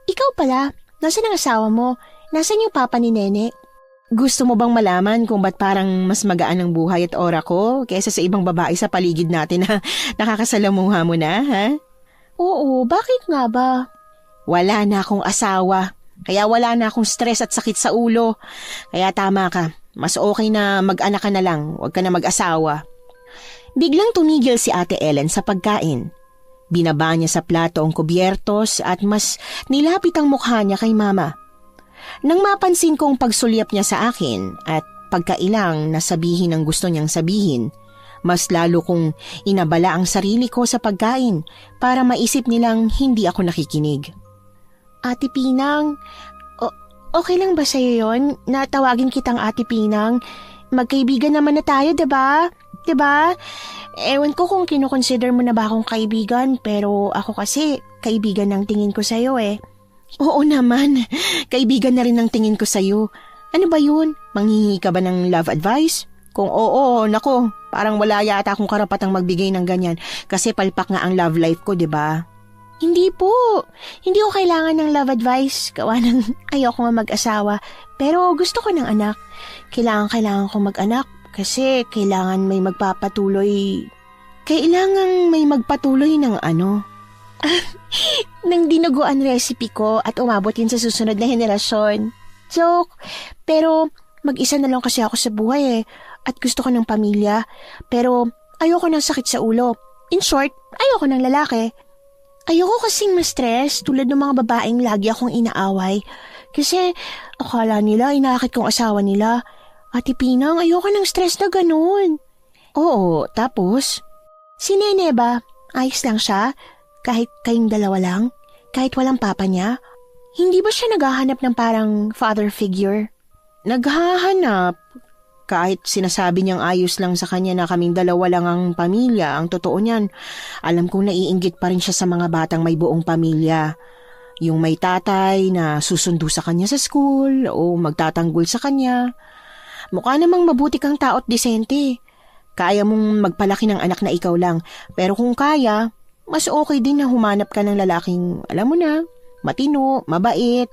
Ikaw pala, nasaan ang asawa mo? Nasaan yung papa ni Nene? Gusto mo bang malaman kung ba't parang mas magaan ang buhay at ora ko kaysa sa ibang babae sa paligid natin na nakakasalamuha mo na, ha? Oo, bakit nga ba? Wala na akong asawa, kaya wala na akong stress at sakit sa ulo. Kaya tama ka, mas okay na mag-anak ka na lang, huwag ka na mag-asawa. Biglang tumigil si Ate Ellen sa pagkain. Binaba niya sa plato ang kubyertos at mas nilapit ang mukha niya kay Mama. Nang mapansin kong pagsulyap niya sa akin at pagkailang na sabihin ang gusto niyang sabihin, Mas lalo kong inabala ang sarili ko sa pagkain para maisip nilang hindi ako nakikinig. Ate Pinang, okay lang ba sa'yo yun? Natawagin kitang Ate Pinang. Magkaibigan naman na tayo, diba? Diba? Ewan ko kung kinukonsider mo na ba akong kaibigan, pero ako kasi kaibigan ng tingin ko sa'yo eh. Oo naman, kaibigan na rin ng tingin ko sa'yo. Ano ba yun? Manghihingi ka ba ng love advice? Kung oo, nako, parang wala yata akong karapatang magbigay ng ganyan kasi palpak nga ang love life ko, diba? Hindi po. Hindi ko kailangan ng love advice. Gawa ng ayoko nga mag-asawa. Pero gusto ko ng anak. Kailangan ko mag-anak kasi kailangan may magpapatuloy. Kailangan may magpatuloy ng ano? ng dinuguan recipe ko at umabot yun sa susunod na henerasyon. Joke. Pero mag-isa na lang kasi ako sa buhay eh. At gusto ko ng pamilya. Pero ayoko ng sakit sa ulo. In short, ayoko ng lalaki. Ayoko kasing ma-stress tulad ng mga babaeng lagi akong inaaway. Kasi akala nila inakit kong asawa nila. Ate Pinang, ayoko ng stress na ganun. Oo, tapos? Si Nene ba? Ayos lang siya? Kahit kayong dalawa lang? Kahit walang papa niya? Hindi ba siya naghahanap ng parang father figure? Naghahanap. Kahit sinasabi niyang ayos lang sa kanya na kaming dalawa lang ang pamilya, ang totoo niyan, alam kong naiinggit pa rin siya sa mga batang may buong pamilya. Yung may tatay na susundo sa kanya sa school o magtatanggol sa kanya. Mukha namang mabuti kang tao't disente. Kaya mong magpalaki ng anak na ikaw lang. Pero kung kaya, mas okay din na humanap ka ng lalaking, alam mo na, matino, mabait,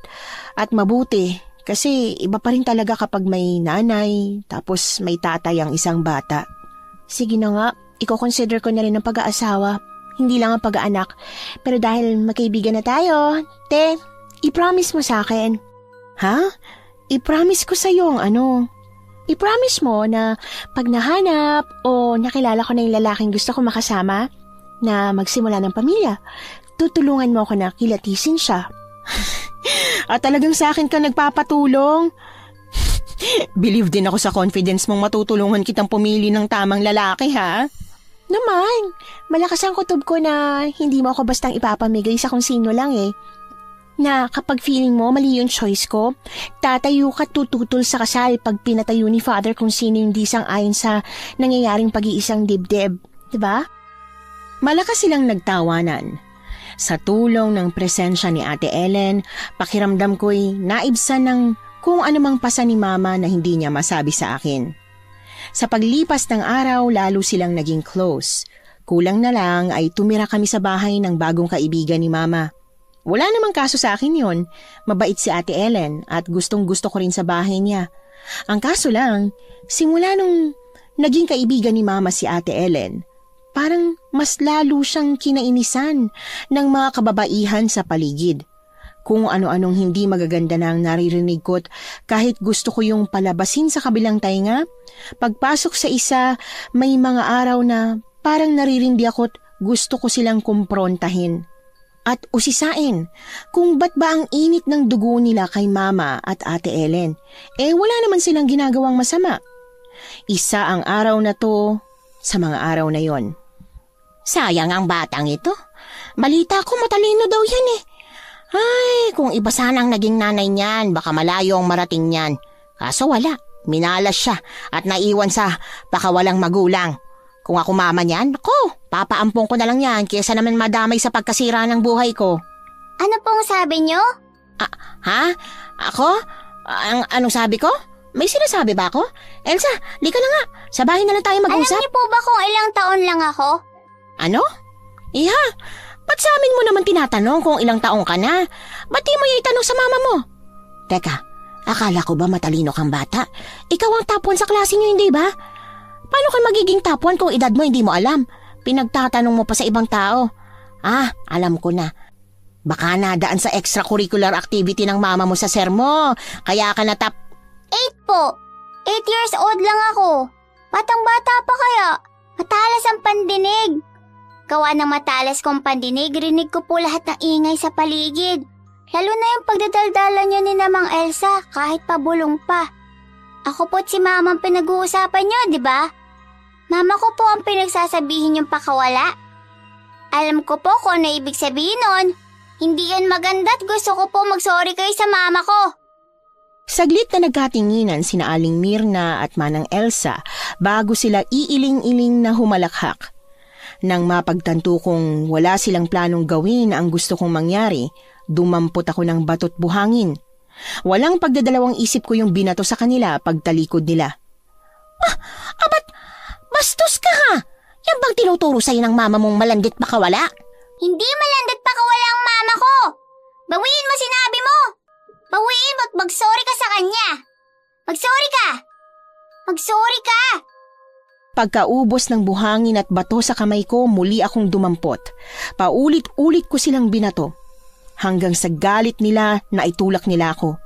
at mabuti. Kasi iba pa rin talaga kapag may nanay, tapos may tatay ang isang bata. Sige na nga, i-consider ko na rin ang pag-aasawa. Hindi lang ang pag-aanak. Pero dahil magkaibigan na tayo, te, i-promise mo sa akin. Ha? I-promise ko sa'yo ang ano? I-promise mo na pag nahanap o nakilala ko na yung lalaking gusto ko makasama, na magsimula ng pamilya, tutulungan mo ako na kilatisin siya. At talagang sa akin ka nagpapatulong. Believe din ako sa confidence mong matutulungan kitang pumili ng tamang lalaki, ha? Naman, malakas ang kutob ko na hindi mo ako bastang ipapamigay sa kung sino lang eh. Na kapag feeling mo mali yung choice ko, tatayo ka tututol sa kasal pag pinatayo ni Father kung sino yung di sang-ayon sa nangyayaring pag-iisang dibdib. Diba? Malakas silang nagtawanan. Sa tulong ng presensya ni Ate Ellen, pakiramdam ko'y naibsan ng kung anumang pasa ni Mama na hindi niya masabi sa akin. Sa paglipas ng araw, lalo silang naging close. Kulang na lang ay tumira kami sa bahay ng bagong kaibigan ni Mama. Wala namang kaso sa akin yon. Mabait si Ate Ellen at gustong-gusto ko rin sa bahay niya. Ang kaso lang, simula nung naging kaibigan ni Mama si Ate Ellen, parang mas lalo siyang kinainisan ng mga kababaihan sa paligid. Kung ano-anong hindi magaganda na ang naririnig ko't kahit gusto ko yung palabasin sa kabilang tainga, pagpasok sa isa, may mga araw na parang naririndi ako't gusto ko silang kumprontahin. At usisain kung ba't ba ang init ng dugo nila kay Mama at Ate Ellen. Wala naman silang ginagawang masama. Isa ang araw na to sa mga araw na yon. Sayang ang batang ito. Balita ko matalino daw yan eh. Ay, kung iba sanang naging nanay niyan, baka malayo ang marating niyan. Kaso wala, minalas siya at naiwan sa pakawalang magulang. Kung ako mama niyan, papaampong ko na lang yan kaysa naman madamay sa pagkasira ng buhay ko. Ano pong sabi niyo? Ha? Ako? Anong sabi ko? May sinasabi ba ako? Elsa, lika na nga. Sa bahay na lang tayo mag-usap. Alam niyo po ba kung ilang taon lang ako? Ano? Iha, ba't sa amin mo naman tinatanong kung ilang taong ka na? Ba't di mo yung itanong sa mama mo? Teka, akala ko ba matalino kang bata? Ikaw ang top 1 sa klase niyo, hindi ba? Paano ka magiging top 1 kung edad mo hindi mo alam? Pinagtatanong mo pa sa ibang tao. Alam ko na. Baka nadaan sa extracurricular activity ng mama mo sa ser mo. Kaya ka na top 8 po. 8 years old lang ako. Batang-bata pa kaya. Matalas ang pandinig. Gawa ng matalas kong pandinig, rinig ko po lahat ng ingay sa paligid. Lalo na yung pagdadaldalan niyo ni Namang Elsa kahit pabulong pa. Ako po't si Mama ang pinag-uusapan niyo, di ba? Mama ko po ang pinagsasabihin yung pakawala. Alam ko po kung ano ibig sabihin nun. Hindi yan maganda at gusto ko po mag-sorry kayo sa mama ko. Saglit na nagkatinginan sina Aling Mirna at Manang Elsa bago sila iiling-iling na humalakhak. Nang mapagtanto kong wala silang planong gawin ang gusto kong mangyari, dumampot ako ng bato't buhangin. Walang pagdadalawang isip ko yung binato sa kanila pagtalikod nila. Abat, bastos ka ha! Yan bang tinuturo sa'yo ng mama mong malandit pakawala? Hindi malandat pakawala ang mama ko. Bawiin mo sinabi mo. Bawiin mo at mag-sorry ka sa kanya. Mag-sorry ka. Mag-sorry ka. Pagkaubos ng buhangin at bato sa kamay ko, muli akong dumampot. Paulit-ulit ko silang binato. Hanggang sa galit nila, naitulak nila ako.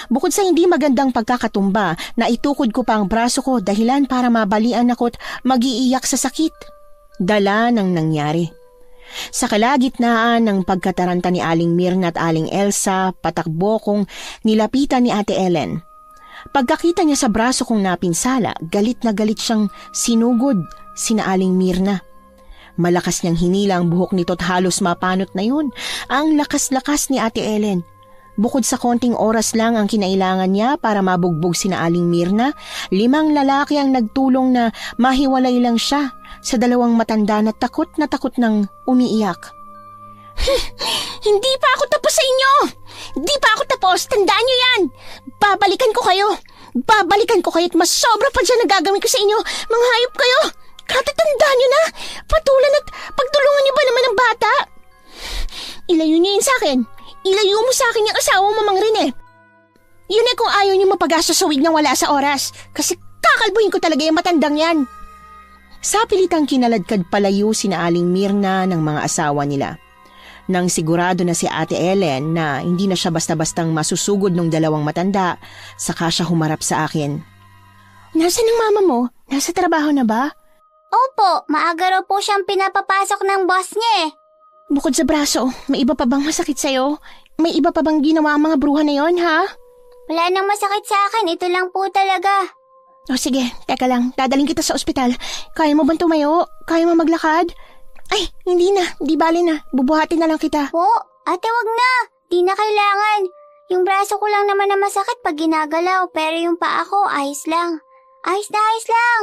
Bukod sa hindi magandang pagkakatumba, naitukod ko pa ang braso ko dahilan para mabalian ako't mag-iiyak sa sakit. Dala ng nangyari. Sa kalagitnaan ng pagkataranta ni Aling Mirna at Aling Elsa, patakbo kong nilapitan ni Ate Ellen. Pagkakita niya sa braso kong napinsala, galit na galit siyang sinugod sina Aling Mirna. Malakas niyang hinila ang buhok nito't halos mapanot na yun. Ang lakas-lakas ni Ate Ellen. Bukod sa konting oras lang ang kinailangan niya para mabugbog sina Aling Mirna, 5 lalaki ang nagtulong na mahiwalay lang siya sa 2 matanda na takot ng umiiyak. Hindi pa ako tapos sa inyo! Hindi pa ako tapos! Tandaan niyo yan! Babalikan ko kayo! Babalikan ko kayo at mas sobra pa dyan na gagawin ko sa inyo! Mga hayop kayo! Katatandaan niyo na! Patulan at pagtulungan niyo ba naman ang bata? Ilayo niyo yun sa akin! Ilayo mo sa akin yung asawa mo, Mang Rene. Yun ay kung ayaw niyo mapagastos sa wig nang wala sa oras. Kasi kakalbuhin ko talaga yung matandang yan. Sa pilitang kinaladkad palayo sina Aling Mirna ng mga asawa nila. Nang sigurado na si Ate Ellen na hindi na siya basta-bastang masusugod ng 2 matanda, saka siya humarap sa akin. Nasaan ang mama mo? Nasa trabaho na ba? Opo, maaga raw po siyang pinapapasok ng boss niya eh. Bukod sa braso, may iba pa bang masakit sa'yo? May iba pa bang ginawa ang mga bruha na yon, ha? Wala nang masakit sa akin, ito lang po talaga. O sige, teka lang, dadaling kita sa ospital. Kaya mo bang tumayo? Kaya mo maglakad? Ay, hindi na, di bali na. Bubuhatin na lang kita. Po, ate wag na. Di na kailangan. Yung braso ko lang naman na masakit pag ginagalaw, pero yung paa ko, ayos lang. Ayos na ayos lang.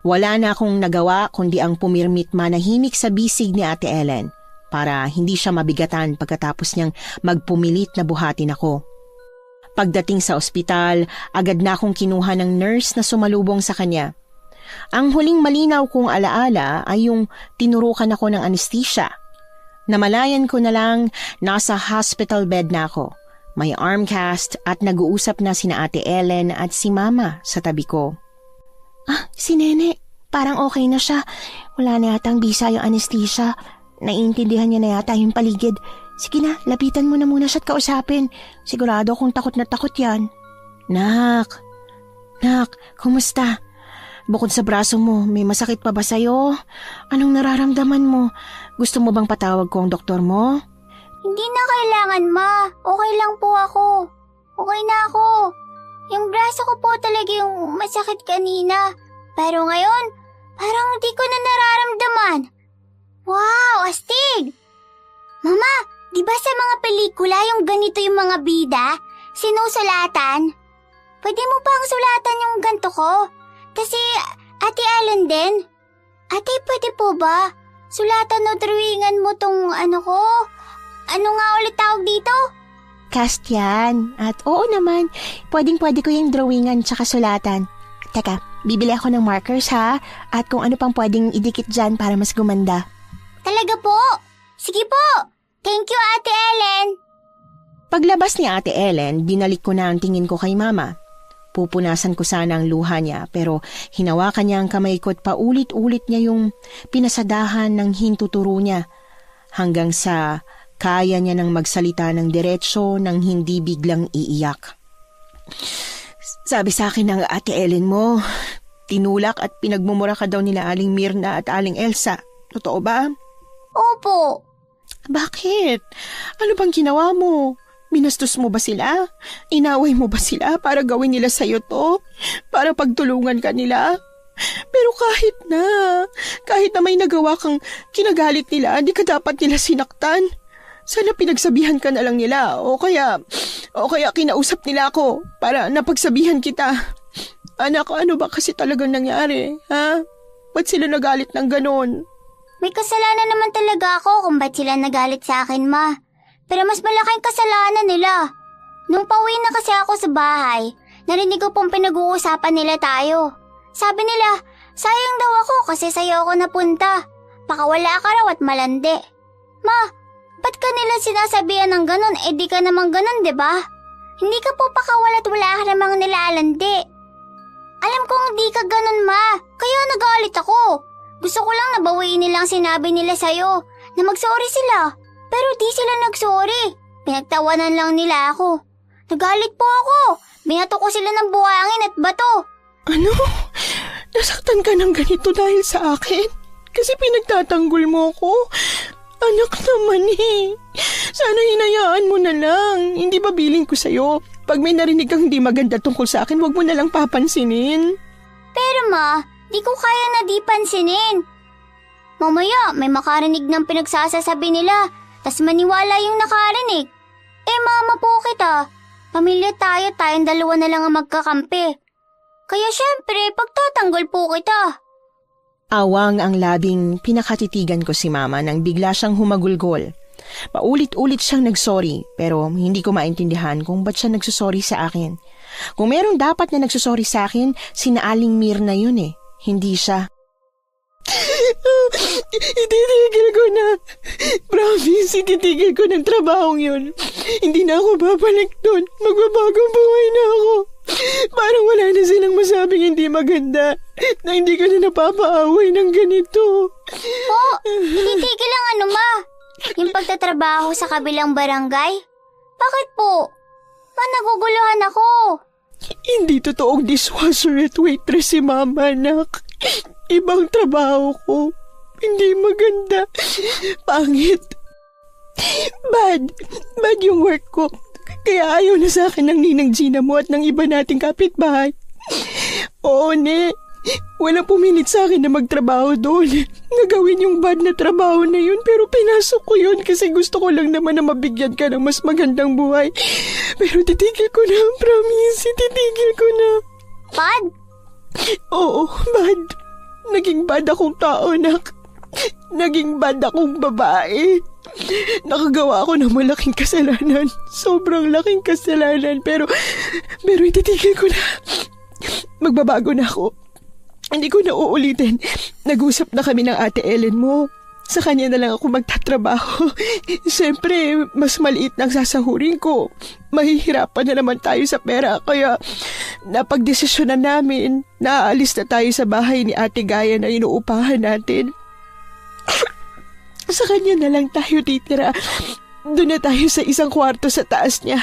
Wala na akong nagawa kundi ang pumirmit manahimik sa bisig ni Ate Ellen para hindi siya mabigatan pagkatapos niyang magpumilit na buhatin ako. Pagdating sa ospital, agad na akong kinuha ng nurse na sumalubong sa kanya. Ang huling malinaw kong alaala ay yung tinurukan ako ng anesthesia. Namalayan ko na lang nasa hospital bed na ako. May arm cast at nag-uusap na sina Ate Ellen at si Mama sa tabi ko. Si Nene, parang okay na siya. Wala na yatang bisa yung anesthesia. Naiintindihan niya na yata yung paligid. Sige na, lapitan mo na muna siya at kausapin. Sigurado kung takot na takot yan. Nak, kumusta? Bukod sa braso mo, may masakit pa ba sa'yo? Anong nararamdaman mo? Gusto mo bang patawag ko ang doktor mo? Hindi na kailangan, Ma. Okay lang po ako. Okay na ako. Yung braso ko po talaga yung masakit kanina. Pero ngayon, parang di ko na nararamdaman. Wow, astig! Mama, di ba sa mga pelikula yung ganito yung mga bida? Sinusulatan? Pwede mo bang sulatan yung ganito ko? Kasi Ate Ellen din. Ate, pwede po ba? Sulatan o drawingan mo tong ko? Ano nga ulit tawag dito? Cast yan. At oo naman, pwedeng-pwede ko yung drawingan tsaka sulatan. Teka, bibili ako ng markers ha? At kung ano pang pwedeng idikit dyan para mas gumanda. Talaga po? Sige po! Thank you, Ate Ellen! Paglabas ni Ate Ellen, binalik ko na ang tingin ko kay Mama. Pupunasan ko sana ang luha niya pero hinawakan niya ang kamay ko at paulit-ulit niya yung pinasadahan ng hintuturo niya hanggang sa kaya niya nang magsalita ng diretsyo nang hindi biglang iiyak. Sabi sa akin ng Ate Ellen mo, tinulak at pinagmumura ka daw nila Aling Mirna at Aling Elsa. Totoo ba? Opo. Bakit? Ano bang ginawa mo? Binastos mo ba sila? Inaway mo ba sila para gawin nila sa'yo to? Para pagtulungan ka nila? Pero kahit na may nagawa kang kinagalit nila, di ka dapat nila sinaktan. Sana pinagsabihan ka na lang nila o kaya kinausap nila ako para napagsabihan kita. Anak, ano ba kasi talagang nangyari, ha? Ba't sila nagalit ng ganon? May kasalanan naman talaga ako kung ba't sila nagalit sa akin, Ma. Pero mas malaking kasalanan nila. Nung pauwi na kasi ako sa bahay, narinig ko pong pinag-uusapan nila tayo. Sabi nila, sayang daw ako kasi sa'yo ako napunta. Pakawala ka raw at malandi. Ma, ba't ka nila sinasabihan ng ganon? Eh di ka naman ganon, diba? Hindi ka po pakawala at wala ka namang nilalandi. Alam kong di ka ganon, Ma. Kaya nagalit ako. Gusto ko lang nabawiin nilang sinabi nila sa'yo na mag-sorry sila. Pero di sila nag-sorry. Pinagtawanan lang nila ako. Nagalit po ako. Binato ko sila ng buhangin at bato. Ano? Nasaktan ka ng ganito dahil sa akin? Kasi pinagtatanggol mo ko? Anak naman eh. Sana hinayaan mo na lang. Hindi ba biling ko sa'yo? Pag may narinig kang hindi maganda tungkol sa akin, huwag mo na lang papansinin. Pero Ma, di ko kaya na di pansinin. Mamaya may makarinig ng pinagsasasabi nila, tas maniwala yung nakarinig. Eh mama po kita. Pamilya tayo, tayong dalawa na lang ang magkakampi. Kaya syempre, pagtatanggol po kita. Awang ang labing pinakatitigan ko si Mama nang bigla siyang humagulgol. Paulit-ulit siyang nagsorry pero hindi ko maintindihan kung ba't siya nagsusorry sa akin. Kung merong dapat na nagsusorry sa akin, sina Aling Mirna yun eh, hindi siya. Ititigil ko na. Promise, ititigil ko ng trabahong yun. Hindi na ako babalik doon. Magbabagong buhay na ako. Parang wala na silang masabing hindi maganda na hindi ka na napapaaway ng ganito. Po, ititigil lang ano, Ma? Yung pagtatrabaho sa kabilang barangay? Bakit po? Ma, naguguluhan ako. Hindi totoong dishwasher at waitress si Mama, anak. Ibang trabaho ko. Hindi maganda. Pangit. Bad yung work ko. Kaya ayaw na sa akin ng ninang Gina mo at ng iba nating kapitbahay. Oo, ne. Walang pumilit sa akin na magtrabaho doon. Nagawin yung bad na trabaho na yun pero pinasok ko yun kasi gusto ko lang naman na mabigyan ka ng mas magandang buhay. Pero titigil ko na, promise, titigil ko na. Bad? Oo, bad. Naging bad akong tao, nak. Naging bad akong babae. Nakagawa ako ng malaking kasalanan. Sobrang laking kasalanan. Pero ititigil ko na. Magbabago na ako. Hindi ko na uulitin. Nag-usap na kami ng Ate Ellen mo. Sa kanya na lang ako magtatrabaho. Siyempre, mas maliit na ang sasahurin ko. Mahihirapan na naman tayo sa pera. Kaya napagdesisyonan namin na aalis na tayo sa bahay ni Ate Gaya na inuupahan natin. Sa kanya na lang tayo titira. Doon na tayo sa isang kwarto sa taas niya.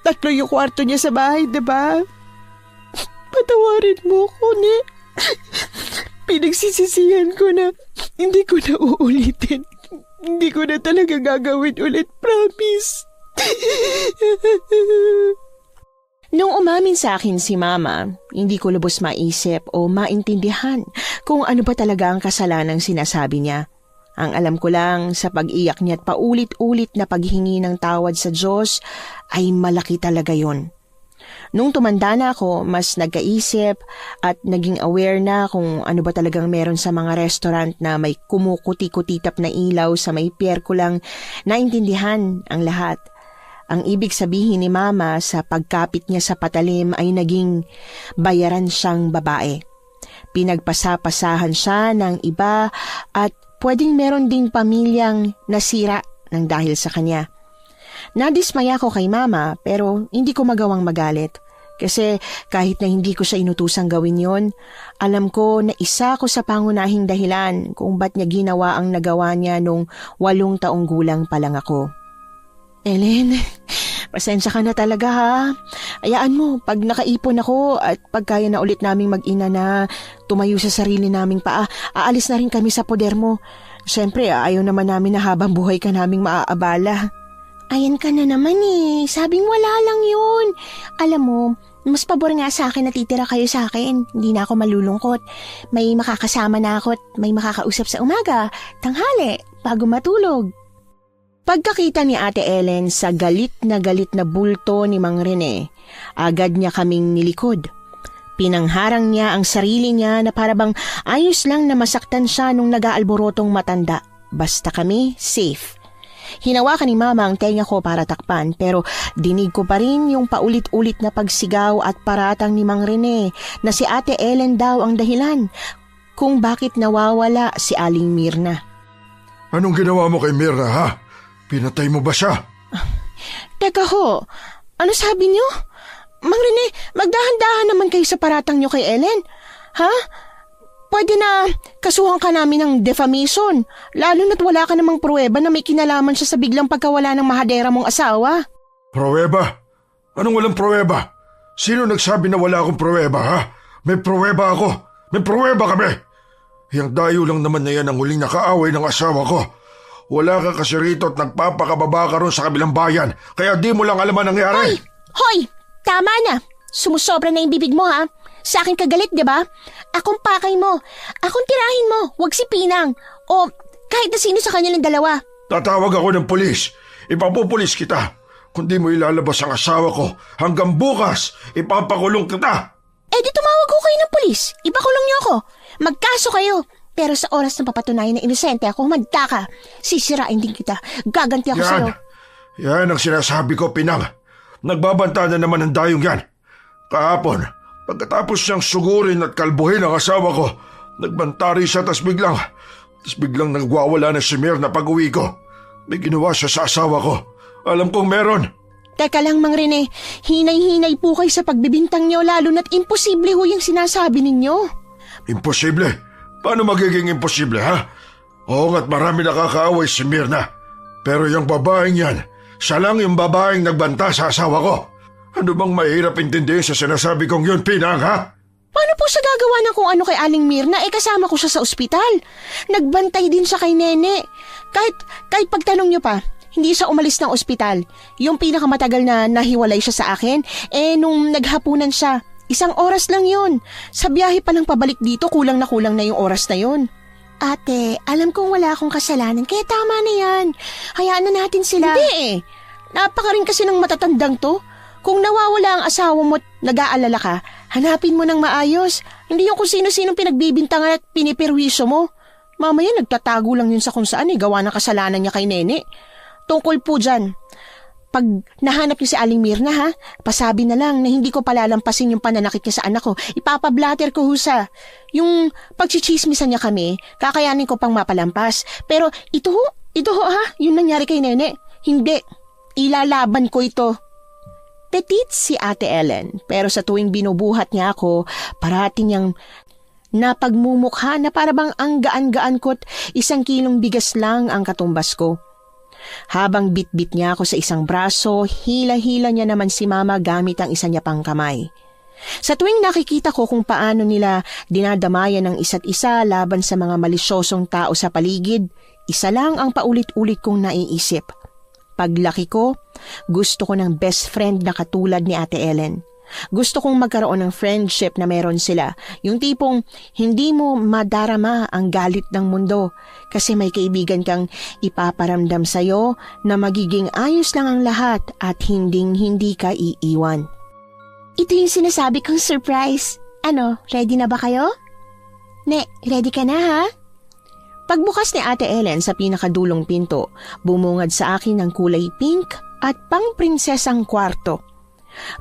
3 yung kwarto niya sa bahay, diba? Patawarin mo ko, ne? Pinagsisisihan ko na hindi ko na uulitin. Hindi ko na talaga gagawin ulit, promise. Nung umamin sa akin si Mama, hindi ko lubos maisip o maintindihan kung ano ba talaga ang kasalanang sinasabi niya. Ang alam ko lang sa pag-iyak niya at paulit-ulit na paghingi ng tawad sa Diyos ay malaki talaga yon. Nung tumanda na ako, mas nagkaisip at naging aware na kung ano ba talagang meron sa mga restaurant na may kumukuti-kutitap na ilaw sa may pier ko lang naintindihan ang lahat. Ang ibig sabihin ni Mama sa pagkapit niya sa patalim ay naging bayaran siyang babae. Pinagpasapasahan siya ng iba at pwedeng meron ding pamilyang nasira ng dahil sa kanya. Nadismaya ko kay Mama pero hindi ko magawang magalit. Kasi kahit na hindi ko siya inutusang gawin yon, alam ko na isa ko sa pangunahing dahilan kung ba't niya ginawa ang nagawa niya nung 8 taong gulang pa lang ako. Ellen, pasensya ka na talaga ha. Ayaan mo, pag nakaipon ako at pagkaya na ulit naming mag-ina na tumayo sa sarili naming paa, aalis na rin kami sa poder mo. Siyempre, ayaw naman namin na habang buhay ka naming maaabala. Ayan ka na naman eh. Sabing wala lang yun. Alam mo, Mas pabor nga sa akin na titira kayo sa akin. Hindi na ako malulungkot. May makakasama na ako at may makakausap sa umaga, tanghali, bago matulog. Pagkakita ni Ate Ellen sa galit na bulto ni Mang Rene, agad niya kaming nilikod. Pinangharang niya ang sarili niya na parabang ayos lang na masaktan siya nung nag-aalborotong matanda. Basta kami safe. Hinawakan ni Mama ang tenga ko para takpan pero dinig ko pa rin yung paulit-ulit na pagsigaw at paratang ni Mang Rene na si Ate Ellen daw ang dahilan kung bakit nawawala si Aling Mirna. Anong ginawa mo kay Mirna, ha? Pinatay mo ba siya? Teka ho, ano sabi niyo? Mang Rene, magdahan-dahan naman kayo sa paratang niyo kay Ellen. Ha? Pwede na kasuhan ka namin ng defamation, lalo na't wala ka namang pruweba na may kinalaman siya sa biglang pagkawala ng mahadera mong asawa. Pruweba? Anong walang pruweba? Sino nagsabi na wala akong pruweba, ha? May pruweba ako. May pruweba kami. Yang dayo lang naman na yan ang huling nakaaway ng asawa ko. Wala ka kasi rito at nagpapakababa ka ron sa kabilang bayan, kaya di mo lang alam ang nangyari. Hoy! Tama na! Sumusobra na yung bibig mo, ha? Sa akin kagalit, di ba? Akong pakay mo. Akong tirahin mo. Huwag si Pinang. O kahit na sino sa kanilang dalawa. Tatawag ako ng pulis. Ipapupulis kita. Kung di mo ilalabas ang asawa ko, hanggang bukas, ipapakulong kita. Eh di tumawag ko kayo ng pulis. Ipakulong niyo ako. Magkaso kayo. Pero sa oras na papatunayan na inosente ako, humanda ka. Sisirain din kita. Gaganti ako sa'yo. Yan ang sinasabi ko, Pinang. Nagbabanta na naman ang dayong yan. Kahapon, pagkatapos siyang sugurin at kalbuhin ang asawa ko, nagbantari siya tas biglang nagwawala na si Mirna pag-uwi ko. May ginawa siya sa asawa ko. Alam kong meron. Teka lang, Mang Rene. Hinay-hinay po kayo sa pagbibintang niyo lalo na't imposible ho yung sinasabi ninyo. Imposible? Paano magiging imposible, ha? Oo nga't marami nakakaaway si Mirna. Pero yung babaeng yan, siya lang yung babaeng nagbanta sa asawa ko. Ano bang mahirap intindihin sa sinasabi kong yun, Pinang, ha? Paano po siya gagawa ng kung ano kay Aling Mirna? Kasama ko siya sa ospital. Nagbantay din siya kay Nene. Kahit pagtanong niyo pa, hindi siya umalis ng ospital. Yung pinakamatagal na nahiwalay siya sa akin, nung naghapunan siya, 1 oras lang yun. Sa biyahe pa lang pabalik dito, kulang na yung oras na yun. Ate, alam kong wala akong kasalanan, kaya tama na yan. Hayaan na natin sila. Hindi Napaka rin kasi ng matatandang to. Kung nawawala ang asawa mo at nag-aalala ka, hanapin mo ng maayos. Hindi yung kung sino-sinong pinagbibintangan at piniperwisyo mo. Mamaya nagtatago lang yun sa kung saan gawa ng kasalanan niya kay Nene. Tungkol po dyan, pag nahanap niyo si Aling Mirna, ha, pasabi na lang na hindi ko palalampasin yung pananakit niya sa anak ko. Ipapablatter ko husa. Yung pagchichismisan niya kami, kakayanin ko pang mapalampas. Pero ito ho ha, yung nangyari kay Nene. Hindi, ilalaban ko ito. Petit si Ate Ellen, pero sa tuwing binubuhat niya ako, parati niyang napagmumukha na parabang ang gaan-gaan ko't 1 kilong bigas lang ang katumbas ko. Habang bitbit niya ako sa isang braso, hila-hila niya naman si Mama gamit ang isa niya pang kamay. Sa tuwing nakikita ko kung paano nila dinadamayan ng isa't isa laban sa mga malisyosong tao sa paligid, isa lang ang paulit-ulit kong naiisip. Paglaki ko, gusto ko ng best friend na katulad ni Ate Ellen. Gusto kong magkaroon ng friendship na meron sila. Yung tipong hindi mo madarama ang galit ng mundo kasi may kaibigan kang ipaparamdam sa'yo na magiging ayos lang ang lahat at hindi ka iiwan. Ito yung sinasabi kong surprise. Ano, ready na ba kayo? Ne, ready ka na ha? Pagbukas ni Ate Ellen sa pinakadulong pinto, bumungad sa akin ng kulay pink at pang-prinsesang kwarto.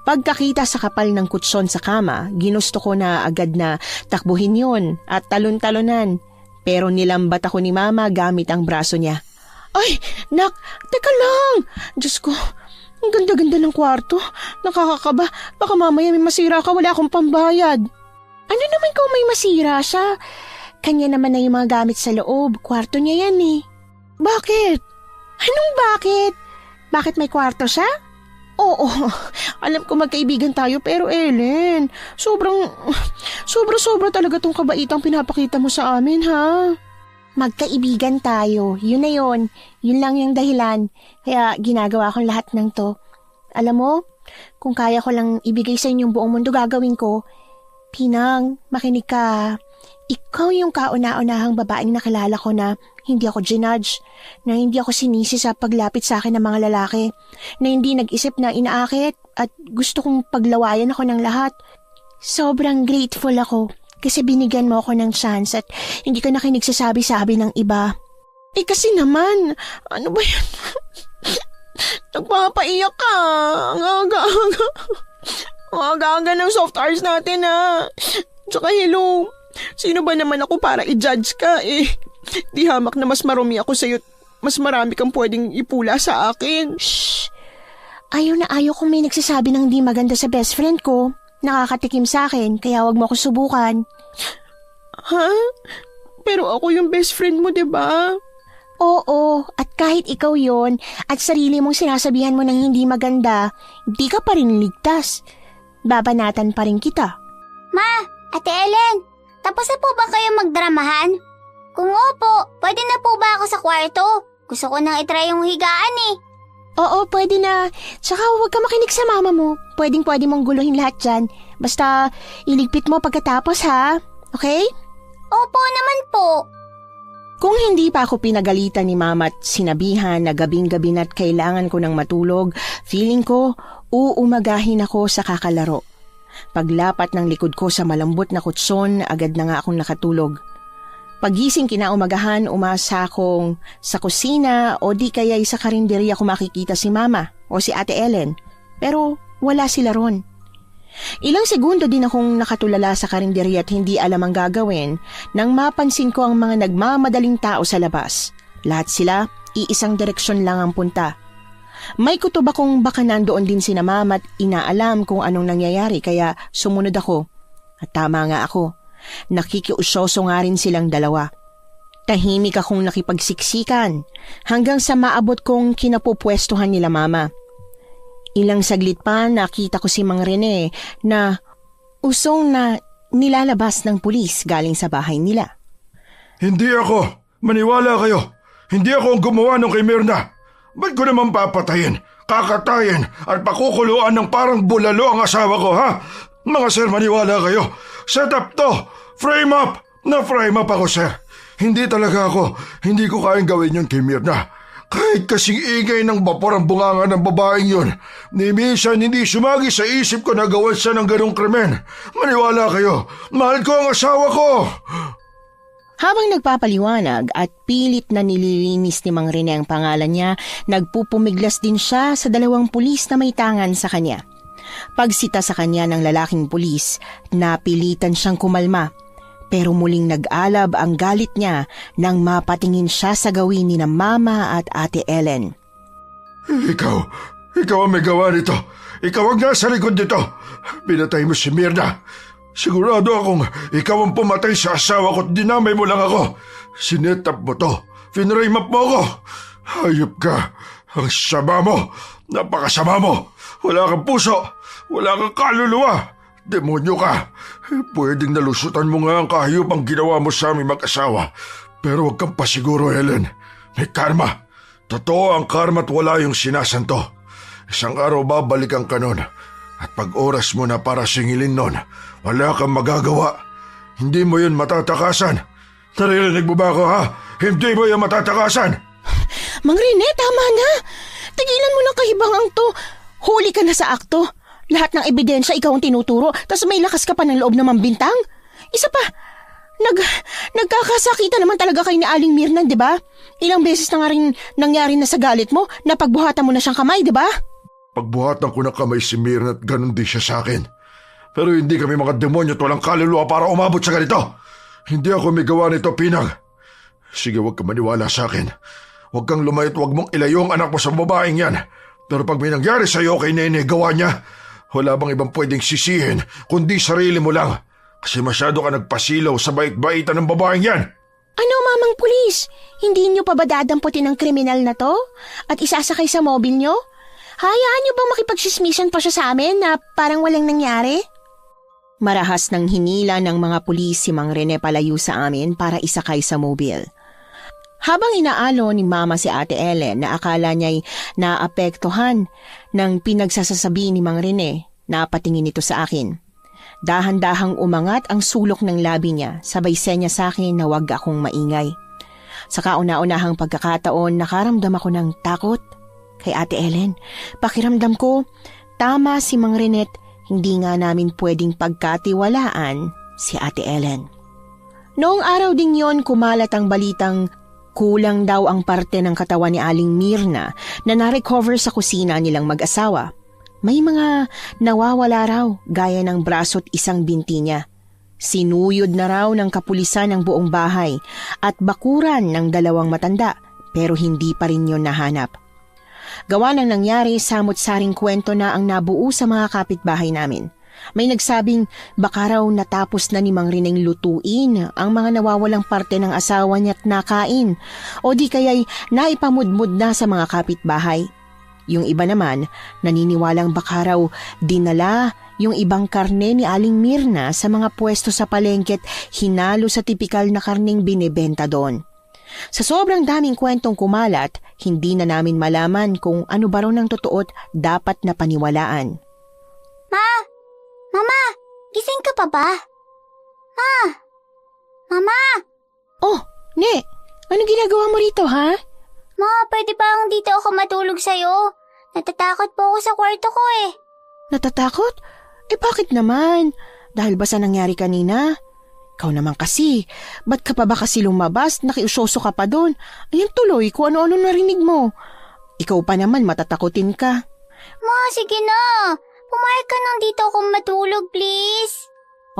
Pagkakita sa kapal ng kutsyon sa kama, ginusto ko na agad na takbuhin yon at talon-talonan. Pero nilambat ako ni Mama gamit ang braso niya. Ay, nak, teka lang! Diyos ko, ang ganda-ganda ng kwarto. Nakakakaba, baka mamaya may masira ka, wala akong pambayad. Ano naman kung may masira siya? Kanya naman na yung mga gamit sa loob. Kwarto niya yan eh. Bakit? Anong bakit? Bakit may kwarto siya? Oo, alam ko magkaibigan tayo pero Ellen, sobra talaga tong kabaitang pinapakita mo sa amin ha. Magkaibigan tayo, yun na yun. Yun lang yung dahilan. Kaya ginagawa kong lahat ng to. Alam mo, Kung kaya ko lang ibigay sa inyong buong mundo, gagawin ko. Pinang, makinig ka. Ikaw yung kauna-unahang babaeng nakilala ko na hindi ako ginudge, na hindi ako sinisi sa paglapit sa akin ng mga lalaki, na hindi nag-isip na inaakit at gusto kong paglawayan ako ng lahat. Sobrang grateful ako kasi binigyan mo ako ng chance at hindi ka nakinig sa sabi-sabi ng iba. Kasi naman, ano ba yan? Nagpapaiyak ka. Ang aga-aga. Ang aga-aga ng soft hours natin Tsaka hello, sino ba naman ako para i-judge ka Di hamak na mas marumi ako sa'yo. Mas marami kang pwedeng ipula sa akin. Shh! Ayaw na ayaw kung may nagsasabi ng di maganda sa best friend ko. Nakakatikim sa akin, kaya wag mo ako subukan. Ha? Pero ako yung best friend mo, diba? Oo, at kahit ikaw yon at sarili mong sinasabihan mo ng hindi maganda, di ka pa rin ligtas. Babanatan pa rin kita. Ma, Ate Ellen, tapos na po ba kayo magdramahan? Kung opo, pwede na po ba ako sa kwarto? Gusto ko nang itry yung higaan Oo, pwede na. Tsaka huwag ka makinig sa mama mo. Pwedeng-pwede mong guluhin lahat dyan. Basta iligpit mo pagkatapos ha. Okay? Opo naman po. Kung hindi pa ako pinagalitan ni mama at sinabihan na gabing-gabi na't kailangan ko ng matulog, feeling ko uumagahin ako sa kakalaro. Paglapat ng likod ko sa malambot na kutson, agad na nga akong nakatulog. Pagising kinaumagahan, umasa akong sa kusina o di kaya'y sa karinderya ko makikita si mama o si Ate Ellen. Pero wala sila ron. Ilang segundo din akong nakatulala sa karinderya at hindi alam ang gagawin nang mapansin ko ang mga nagmamadaling tao sa labas. Lahat sila, iisang direksyon lang ang punta. May kutob akong baka nandoon din sina mama at inaalam kung anong nangyayari kaya sumunod ako. At tama nga ako. Nakikiusyoso nga rin silang dalawa. Tahimik akong nakipagsiksikan hanggang sa maabot kong kinapupwestuhan nila mama. Ilang saglit pa nakita ko si Mang Rene na usong na nilalabas ng pulis galing sa bahay nila. Hindi ako. Maniwala kayo. Hindi ako ang gumawa ng kay Mirna. Ba't ko naman papatayin, kakatayin at pakukuluan ng parang bulalo ang asawa ko, ha? Mga sir, maniwala kayo. Set up to. Frame up. Na-frame up ako, sir. Hindi talaga ako. Hindi ko kayang gawin yun kay Mirna. Kahit kasing ingay ng bapor ang bunganga ng babaeng yun, ni minsan hindi sumagi sa isip ko na gawan siya ng ganong krimen. Maniwala kayo, mahal ko ang asawa ko! Habang nagpapaliwanag at pilit na nililinis ni Mang Rene ang pangalan niya, nagpupumiglas din siya sa dalawang pulis na may tangan sa kanya. Pagsita sa kanya ng lalaking pulis, napilitan siyang kumalma. Pero muling nag-alab ang galit niya nang mapatingin siya sa gawin ni na Mama at Ate Ellen. Ikaw ang may gawa nito. Ikaw ang nasa likod nito. Pinatay mo si Mirna. Sigurado akong ikaw ang pumatay sa asawa ko at dinamay mo lang ako. Sinetap mo to. Finrame up mo ako. Hayop ka. Ang sama mo. Napakasama mo. Wala kang puso. Wala kang kaluluwa. Demonyo ka. Pwedeng nalusutan mo nga ang kahayop ang ginawa mo sa aming mag-asawa. Pero huwag kang pasiguro, Ellen. May karma. Totoo ang karma at wala yung sinasanto. Isang araw babalikan ka nun. At pag oras mo na para singilin nun, wala kang magagawa. Hindi mo yun matatakasan. Naririnig mo ba ako, ha? Hindi mo yun matatakasan. Mang Rene, tama na. Tigilan mo ng kahibangang to. Huli ka na sa akto. Lahat ng ebidensya ikaw ang tinuturo, tas may lakas ka pa ng loob na mambintang? Isa pa, nagkakasakita naman talaga kay ni Aling Mirna, di ba? Ilang beses na nga rin nangyari na sa galit mo, na pagbuhatan mo na siyang kamay, di ba? Pagbuhatan ko ng kamay si Mirna at ganun din siya sa akin. Pero hindi kami mga demonyo at walang kaluluwa para umabot sa ganito. Hindi ako may gawa nito, Pinang. Sige, huwag ka maniwala sa akin. Huwag kang lumayot, huwag mong ilayo ang anak mo sa babaeng yan. Pero pag may nangyari sa'yo kay Nene, gawa niya, wala bang ibang pwedeng sisihin kundi sarili mo lang? Kasi masyado ka nagpasilaw sa bait-baitan ng babaeng yan. Ano, Mamang Pulis? Hindi niyo pa ba dadamputin ng kriminal na to? At isasakay sa mobil niyo? Hayaan niyo bang makipagsismisan pa siya sa amin na parang walang nangyari? Marahas ng hinila ng mga pulis si Mang Rene palayo sa amin para isakay sa mobil. Habang inaalo ni Mama si Ate Ellen na akala niya'y naapektuhan ng pinagsasasabi ni Mang Rene, napatingin ito sa akin. Dahan-dahang umangat ang sulok ng labi niya, sabay senya sa akin na huwag akong maingay. Sa kauna-unahang pagkakataon, nakaramdam ako ng takot kay Ate Ellen. Pakiramdam ko, tama si Mang Renet, hindi nga namin pwedeng pagkatiwalaan si Ate Ellen. Noong araw ding yon, kumalat ang balitang kulang daw ang parte ng katawan ni Aling Mirna na na-recover sa kusina nilang mag-asawa. May mga nawawala raw gaya ng braso't isang binti niya. Sinuyod na raw ng kapulisan ang buong bahay at bakuran ng 2 matanda pero hindi pa rin yun nahanap. Gawa ng nangyari, samot-saring kwento na ang nabuo sa mga kapitbahay namin. May nagsabing baka raw natapos na ni Mang Reneng lutuin ang mga nawawalang parte ng asawa niya't nakain o di kaya'y naipamudmud na sa mga kapitbahay. Yung iba naman, naniniwalang baka raw dinala yung ibang karne ni Aling Mirna sa mga pwesto sa palengke at hinalo sa tipikal na karneng binebenta doon. Sa sobrang daming kwentong kumalat, hindi na namin malaman kung ano ba raw ng totoo at dapat na paniwalaan. Mama, gising ka pa ba? Mama! Oh, Ne, ano ginagawa mo rito ha? Ma, pwede ba ang dito ako matulog sa'yo? Natatakot po ako sa kwarto ko eh. Natatakot? Bakit naman? Dahil ba sa nangyari kanina? Ikaw naman kasi, ba't ka pa ba kasi lumabas? Nakiusyoso ka pa doon. Ayan tuloy, kung ano-ano narinig mo. Ikaw pa naman, matatakotin ka. Ma, sige na. Pumayag ka nang dito akong matulog, please.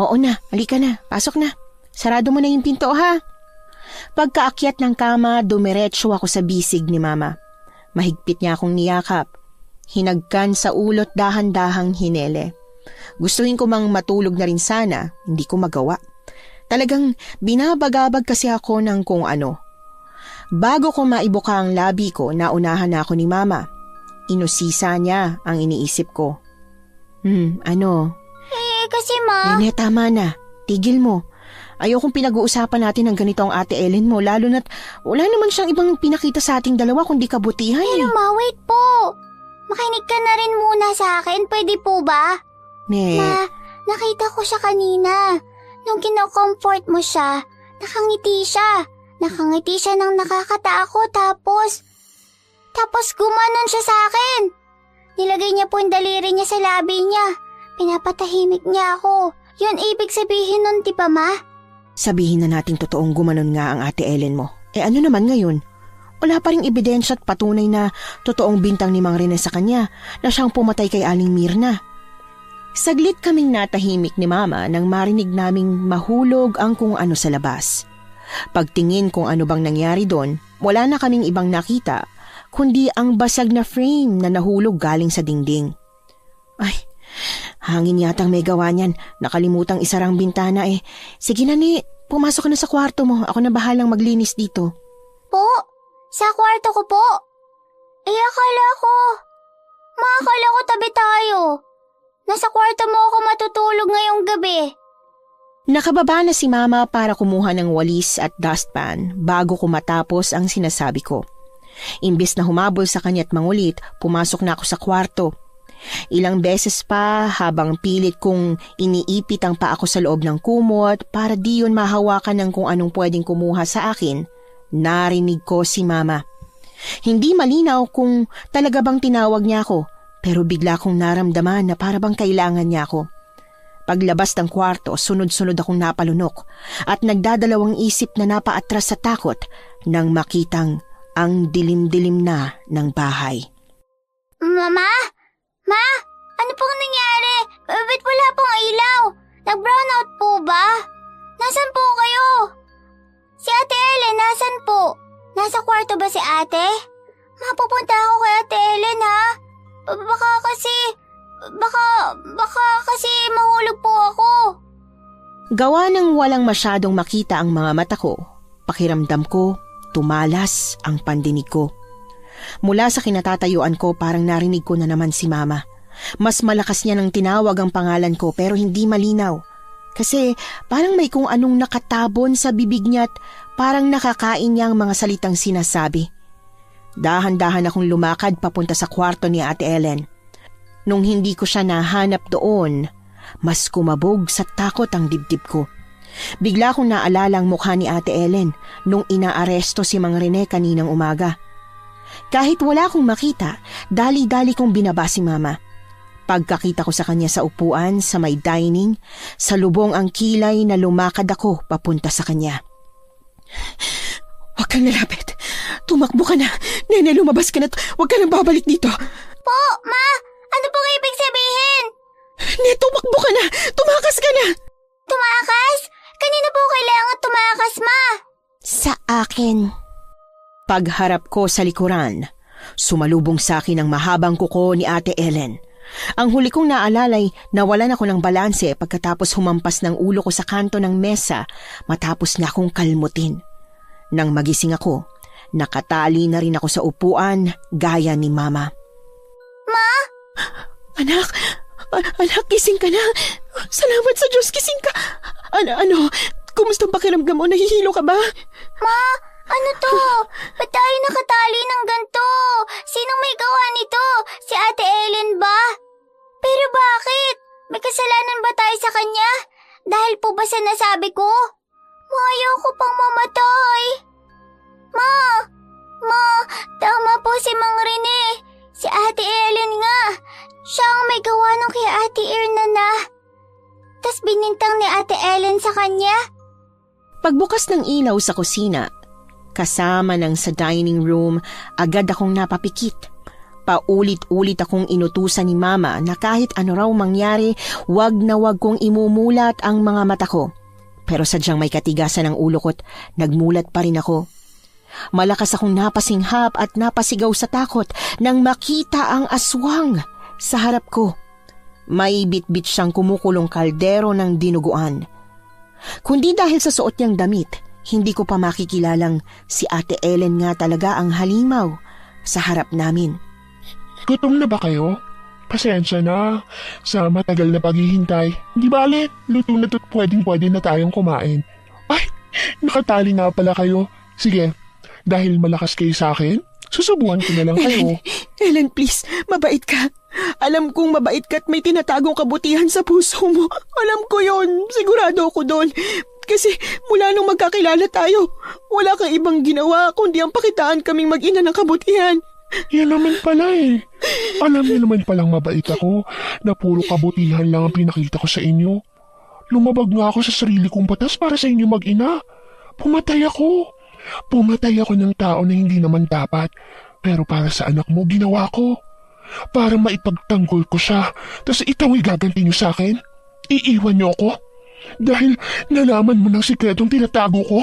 Oo na, halika na, pasok na. Sarado mo na yung pinto ha. Pagkaakyat ng kama, dumiretso ako sa bisig ni Mama. Mahigpit niya akong niyakap. Hinagkan sa ulot dahan-dahang hinele. Gustuhin ko mang matulog na rin sana, hindi ko magawa. Talagang binabagabag kasi ako ng kung ano. Bago ko maibuka ang labi ko, naunahan na ako ni Mama. Inusisa niya ang iniisip ko. Ano? Kasi ma... Nene, tama na. Tigil mo. Ayokong pinag-uusapan natin ng ganito ang Ate Ellen mo, lalo na't wala naman siyang ibang pinakita sa ating dalawa kundi kabutihan. Pero ma, wait po. Makinig ka na rin muna sa akin, pwede po ba? Ne. Ma, nakita ko siya kanina. Nung kino-comfort mo siya, nakangiti siya. Nakangiti siya ng nakakatakot tapos gumanon siya sa akin. Nilagay niya po yung daliri niya sa labi niya. Pinapatahimik niya ako. Yun ibig sabihin nun, di ba ma? Sabihin na nating totoong gumanon nga ang Ate Ellen mo. Ano naman ngayon? Wala pa ring ebidensya at patunay na totoong bintang ni Mang Rene sa kanya na siyang pumatay kay Aling Mirna. Saglit kaming natahimik ni Mama nang marinig naming mahulog ang kung ano sa labas. Pagtingin kung ano bang nangyari doon, wala na kaming ibang nakita kundi ang basag na frame na nahulog galing sa dingding. Ay, hangin yatang may gawa niyan. Nakalimutang isarang bintana eh. Sige na ni, pumasok ka na sa kwarto mo. Ako na bahalang maglinis dito. Po? Sa kwarto ko po? Akala ko tabi tayo. Nasa kwarto mo ako matutulog ngayong gabi. Nakababa na si Mama para kumuha ng walis at dustpan bago ko matapos ang sinasabi ko. Imbes na humabol sa kanya't mangulit, pumasok na ako sa kwarto. Ilang beses pa habang pilit kong iniipit ang paa ko sa loob ng kumot para di yun mahawakan ng kung anong pwedeng kumuha sa akin, narinig ko si Mama. Hindi malinaw kung talaga bang tinawag niya ako, pero bigla kong naramdaman na para bang kailangan niya ako. Paglabas ng kwarto, sunod-sunod akong napalunok at nagdadalawang isip na napaatras sa takot nang makitang ang dilim-dilim na ng bahay. Mama? Ma? Ano pong nangyari? Ba't wala pong ilaw? Nag-brownout po ba? Nasaan po kayo? Si Ate Ellen, nasan po? Nasa kwarto ba si ate? Mapupunta ako kay Ate Ellen ha? Baka kasi mahulog po ako. Gawa ng walang masyadong makita ang mga mata ko, pakiramdam ko, tumalas ang pandinig ko. Mula sa kinatatayuan ko parang narinig ko na naman si Mama. Mas malakas niya nang tinawag ang pangalan ko pero hindi malinaw. Kasi parang may kung anong nakatabon sa bibig niya at parang nakakain niya ang mga salitang sinasabi. Dahan-dahan akong lumakad papunta sa kwarto ni Ate Ellen. Nung hindi ko siya nahanap doon, mas kumabog sa takot ang dibdib ko. Bigla kong naalala ang mukha ni Ate Ellen nung inaaresto si Mang Rene kaninang umaga. Kahit wala akong makita, dali-dali kong binaba si Mama. Pagkakita ko sa kanya sa upuan sa may dining, salubong ang kilay na lumakad ako papunta sa kanya. Huwag kang lalapit. Tumakbo ka na. Nene, lumabas ka na. Huwag ka nang babalik dito. Po, Ma! Ano pong ibig sabihin? Ne, tumakbo ka na. Tumakas ka na. Tumakas? Kanina po kailangan tumakas, Ma? Sa akin. Pagharap ko sa likuran, sumalubong sa akin ang mahabang kuko ni Ate Ellen. Ang huli kong naalalay, nawalan ako ng balanse pagkatapos humampas ng ulo ko sa kanto ng mesa matapos na akong kalmutin. Nang magising ako, nakatali na rin ako sa upuan gaya ni Mama. Ma? Anak, gising ka na. Salamat sa Diyos, gising ka. Ano, kumusta ang pakiramdam mo? Nahihilo ka ba? Ma, ano to? Ba't tayo nakatali ng ganito? Sinong may gawa nito? Si Ate Ellen ba? Pero bakit? May kasalanan ba tayo sa kanya? Dahil po ba sa nasabi ko? Ayaw ko pang mamatay. Ma, tama po si Mang Rene. Si Ate Ellen nga. Siya ang may gawa nung kay Ate Irna na. Tas binintang ni Ate Ellen sa kanya. Pagbukas ng ilaw sa kusina, kasama ng sa dining room, agad akong napapikit. Paulit-ulit akong inutusan ni Mama na kahit ano raw mangyari, wag na wag kong imumulat ang mga mata ko. Pero sadyang may katigasan ng ulo ko't nagmulat pa rin ako. Malakas akong napasinghap at napasigaw sa takot nang makita ang aswang sa harap ko. May bitbit siyang kumukulong kaldero ng dinuguan. Kundi dahil sa suot niyang damit, hindi ko pa makikilalang si Ate Ellen nga talaga ang halimaw sa harap namin. Gutom na ba kayo? Pasensya na sa matagal na paghihintay. Di bale, luto na to't pwedeng-pwede na tayong kumain. Ay, nakatali nga pala kayo. Sige, dahil malakas kayo sa akin, susubukan ko na lang kayo. Ellen, please, mabait ka. Alam kong mabait ka at may tinatagong kabutihan sa puso mo. Alam ko yon, sigurado ako doon. Kasi mula nung magkakilala tayo, wala kang ibang ginawa kundi ang pakitaan kaming mag-ina ng kabutihan. Yan naman pala eh. Alam niyo naman palang mabait ako na puro kabutihan lang ang pinakita ko sa inyo. Lumabag nga ako sa sarili kong batas para sa inyo mag-ina. Pumatay ako. Pumatay ako ng tao na hindi naman dapat. Pero para sa anak mo, ginawa ko. Para maipagtanggol ko siya. Tapos ikaw igaganti niyo sa akin? Iiwan niyo ako? Dahil nalaman mo ng sikretong tinatago ko?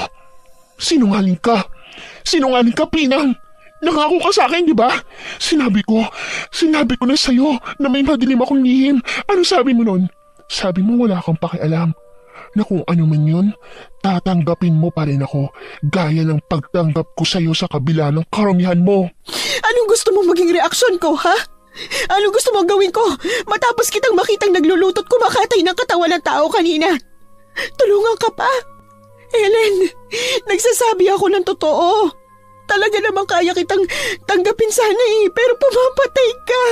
Sinungaling ka. Sinungaling ka, Pinang. Nangako ka sa akin, di ba? Sinabi ko na sa'yo na may madilim akong lihim. Ano sabi mo nun? Sabi mo wala kang pakialam. Na kung ano man yun, tatanggapin mo pa rin ako. Gaya ng pagtanggap ko sa'yo sa kabila ng karamihan mo. Anong gusto mong maging reaksyon ko, ha? Anong gusto mong gawin ko? Matapos kitang makitang naglulutot kumakatay ng katawan ng tao kanina. Tulungan ka pa. Ellen, nagsasabi ako ng totoo. Talaga namang kaya kitang tanggapin sana eh, pero pumapatay ka.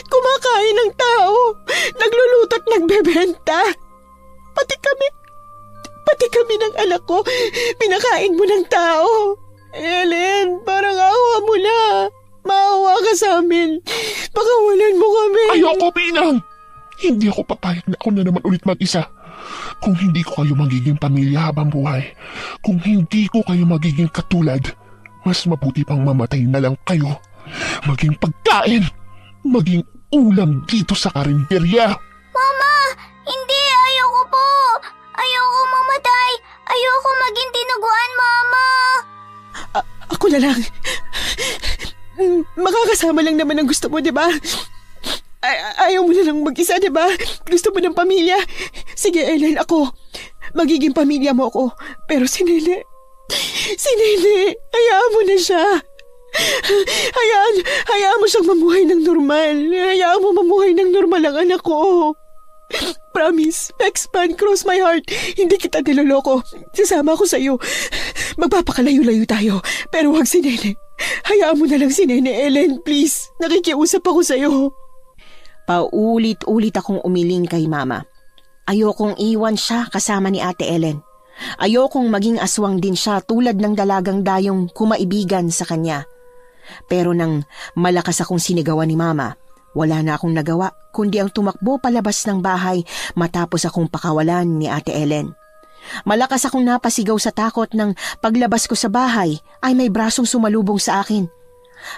Kumakain ng tao, nagluluto at nagbebenta. Pati kami ng anak ko, pinakain mo ng tao. Ellen, parang awa mo na. Maawa ka sa amin. Pakawalan mo kami. Ayoko, Pinang! Hindi ako papayag na ako na naman ulit mag-isa. Kung hindi ko kayo magiging pamilya habang buhay, kung hindi ko kayo magiging katulad, mas mabuti pang mamatay na lang kayo. Maging pagkain, maging ulam dito sa karinderya. Mama! Hindi! Ayoko po! Ayoko mamatay! Ayoko maging tinuguan, Mama! Ako na lang. Makakasama lang naman ang gusto mo, di ba? Ayaw mo na lang mag-isa, di ba? Gusto mo ng pamilya? Sige, Ellen, ako. Magiging pamilya mo ako. Pero si Nene, hayaan mo na siya. Hayaan mo siyang mamuhay ng normal. Hayaan mo mamuhay ng normal ang anak ko. Promise, Pexpan, cross my heart. Hindi kita niloloko. Sasama ako sa'yo. Magpapakalayo-layo tayo. Pero huwag si Nene. Hayaan mo na lang si Nene, Ellen, please. Nakikiusap ako sa'yo. Paulit-ulit akong umiling kay Mama. Ayokong iwan siya kasama ni Ate Ellen. Ayokong maging aswang din siya tulad ng dalagang dayong kumaibigan sa kanya. Pero nang malakas akong sinigawan ni Mama, wala na akong nagawa kundi ang tumakbo palabas ng bahay matapos akong pakawalan ni Ate Ellen. Malakas akong napasigaw sa takot nang paglabas ko sa bahay ay may brasong sumalubong sa akin.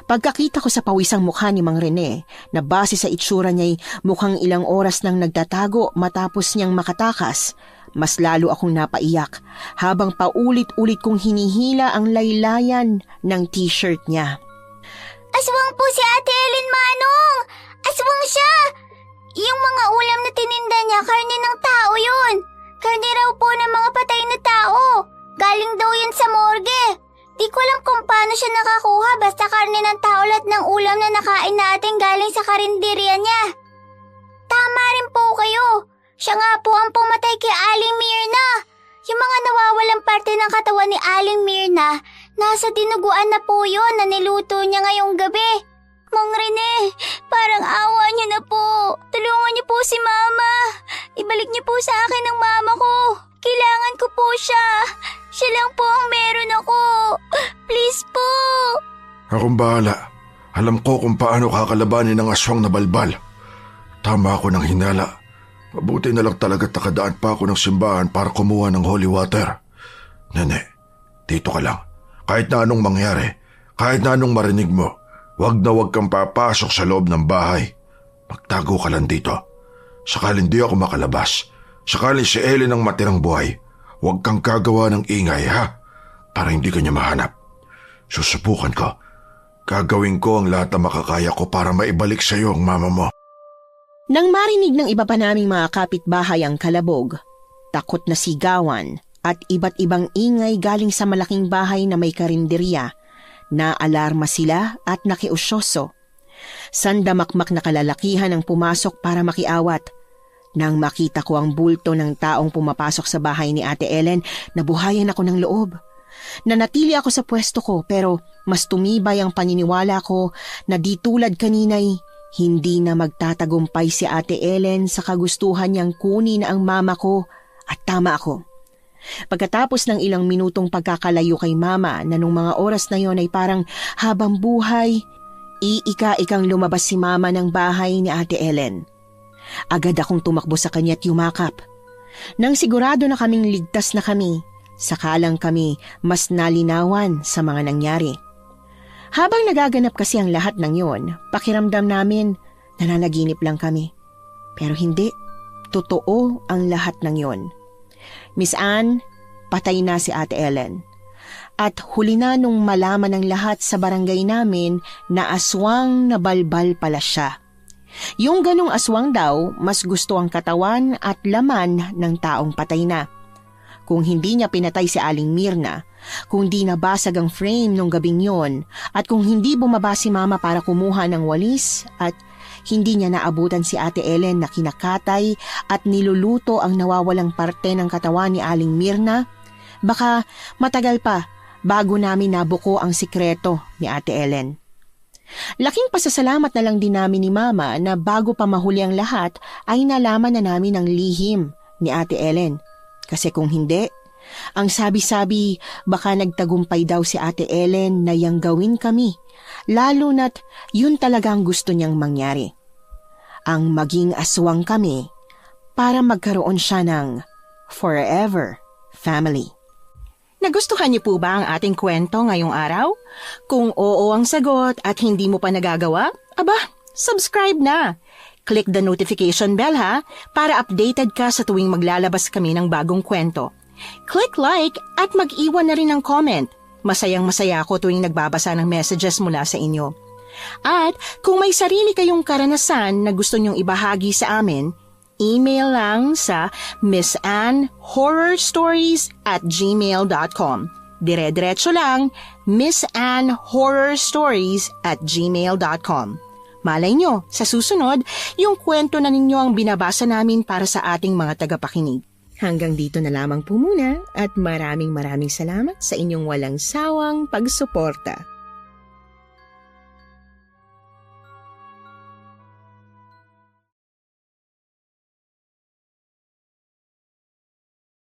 Pagkakita ko sa pawisang mukha ni Mang Rene na base sa itsura niya'y mukhang ilang oras nang nagtatago matapos niyang makatakas, mas lalo akong napaiyak habang paulit-ulit kong hinihila ang laylayan ng t-shirt niya. Aswang po si Ate Ellen, Manong! Aswang siya! Yung mga ulam na tininda niya, karne ng tao yun. Karne raw po ng mga patay na tao. Galing daw yun sa morgue. Di ko alam kung paano siya nakakuha basta karne ng tao lahat ng ulam na nakain natin galing sa karinderya niya. Tama rin po kayo. Siya nga po ang pumatay kay Aling Mirna. Yung mga nawawalang parte ng katawan ni Aling Mirna, nasa dinuguan na po yun na niluto niya ngayong gabi. Mang Rene, parang awa niyo na po. Tulungan niyo po si Mama. Ibalik niyo po sa akin ang mama ko. Kailangan ko po siya. Siya lang po ang meron ako. Please po. Akong bahala. Alam ko kung paano kakalabanin ng aswang na balbal. Tama ako ng hinala. Mabuti na lang talaga nakadaan pa ako ng simbahan para kumuha ng holy water. Nene, dito ka lang. Kahit na anong mangyari, kahit na anong marinig mo, wag na wag kang papasok sa loob ng bahay. Magtago ka lang dito. Sakaling di ako makalabas, sakaling si Ellen ang matirang buhay, wag kang gagawa ng ingay, ha? Para hindi ka niya mahanap. Susubukan ko. Gagawin ko ang lahat na makakaya ko para maibalik sa iyo ang mama mo. Nang marinig ng iba pa naming mga kapitbahay ang kalabog, takot na sigawan at iba't ibang ingay galing sa malaking bahay na may karinderya, naalarma sila at nakiusyoso. Sandamakmak na kalalakihan ang pumasok para makiawat. Nang makita ko ang bulto ng taong pumapasok sa bahay ni Ate Ellen, nabuhayan ako ng loob. Nanatili ako sa pwesto ko pero mas tumibay ang paniniwala ko na di tulad kanina'y hindi na magtatagumpay si Ate Ellen sa kagustuhan niyang kunin ang mama ko at tama ako. Pagkatapos ng ilang minutong pagkakalayo kay Mama na nung mga oras na yon ay parang habang buhay, iika-ikang lumabas si Mama ng bahay ni Ate Ellen. Agad akong tumakbo sa kanya at yumakap. Nang sigurado na kaming ligtas na kami, sakalang kami mas nalinawan sa mga nangyari. Habang nagaganap kasi ang lahat ng yon, pakiramdam namin nananaginip lang kami. Pero hindi, totoo ang lahat ng yon. Miss Anne, patay na si Ate Ellen. At huli na nung malaman ng lahat sa barangay namin na aswang na balbal pala siya. Yung ganong aswang daw, mas gusto ang katawan at laman ng taong patay na. Kung hindi niya pinatay si Aling Mirna, kung di nabasag ang frame nung gabing yon, at kung hindi bumaba si Mama para kumuha ng walis, at hindi niya naabutan si Ate Ellen na kinakatay at niluluto ang nawawalang parte ng katawan ni Aling Mirna, baka matagal pa bago namin nabuko ang sikreto ni Ate Ellen. Laking pasasalamat na lang din namin ni Mama na bago pa mahuli ang lahat ay nalaman na namin ang lihim ni Ate Ellen. Kasi kung hindi, ang sabi-sabi baka nagtagumpay daw si Ate Ellen na yang gawin kami, lalo na't yun talaga ang gusto niyang mangyari. Ang maging aswang kami para magkaroon siya ng forever family. Nagustuhan niyo po ba ang ating kwento ngayong araw? Kung oo ang sagot at hindi mo pa nagagawa, aba, subscribe na! Click the notification bell ha, para updated ka sa tuwing maglalabas kami ng bagong kwento. Click like at mag-iwan na rin ng comment. Masayang-masaya ako tuwing nagbabasa ng messages mula sa inyo. At kung may sarili kayong karanasan na gusto nyong ibahagi sa amin, email lang sa missanhorrorstories@gmail.com. Dire-diretso lang, missanhorrorstories@gmail.com. Malay nyo, sa susunod, yung kwento na ninyo ang binabasa namin para sa ating mga tagapakinig. Hanggang dito na lamang po muna at maraming salamat sa inyong walang sawang pagsuporta.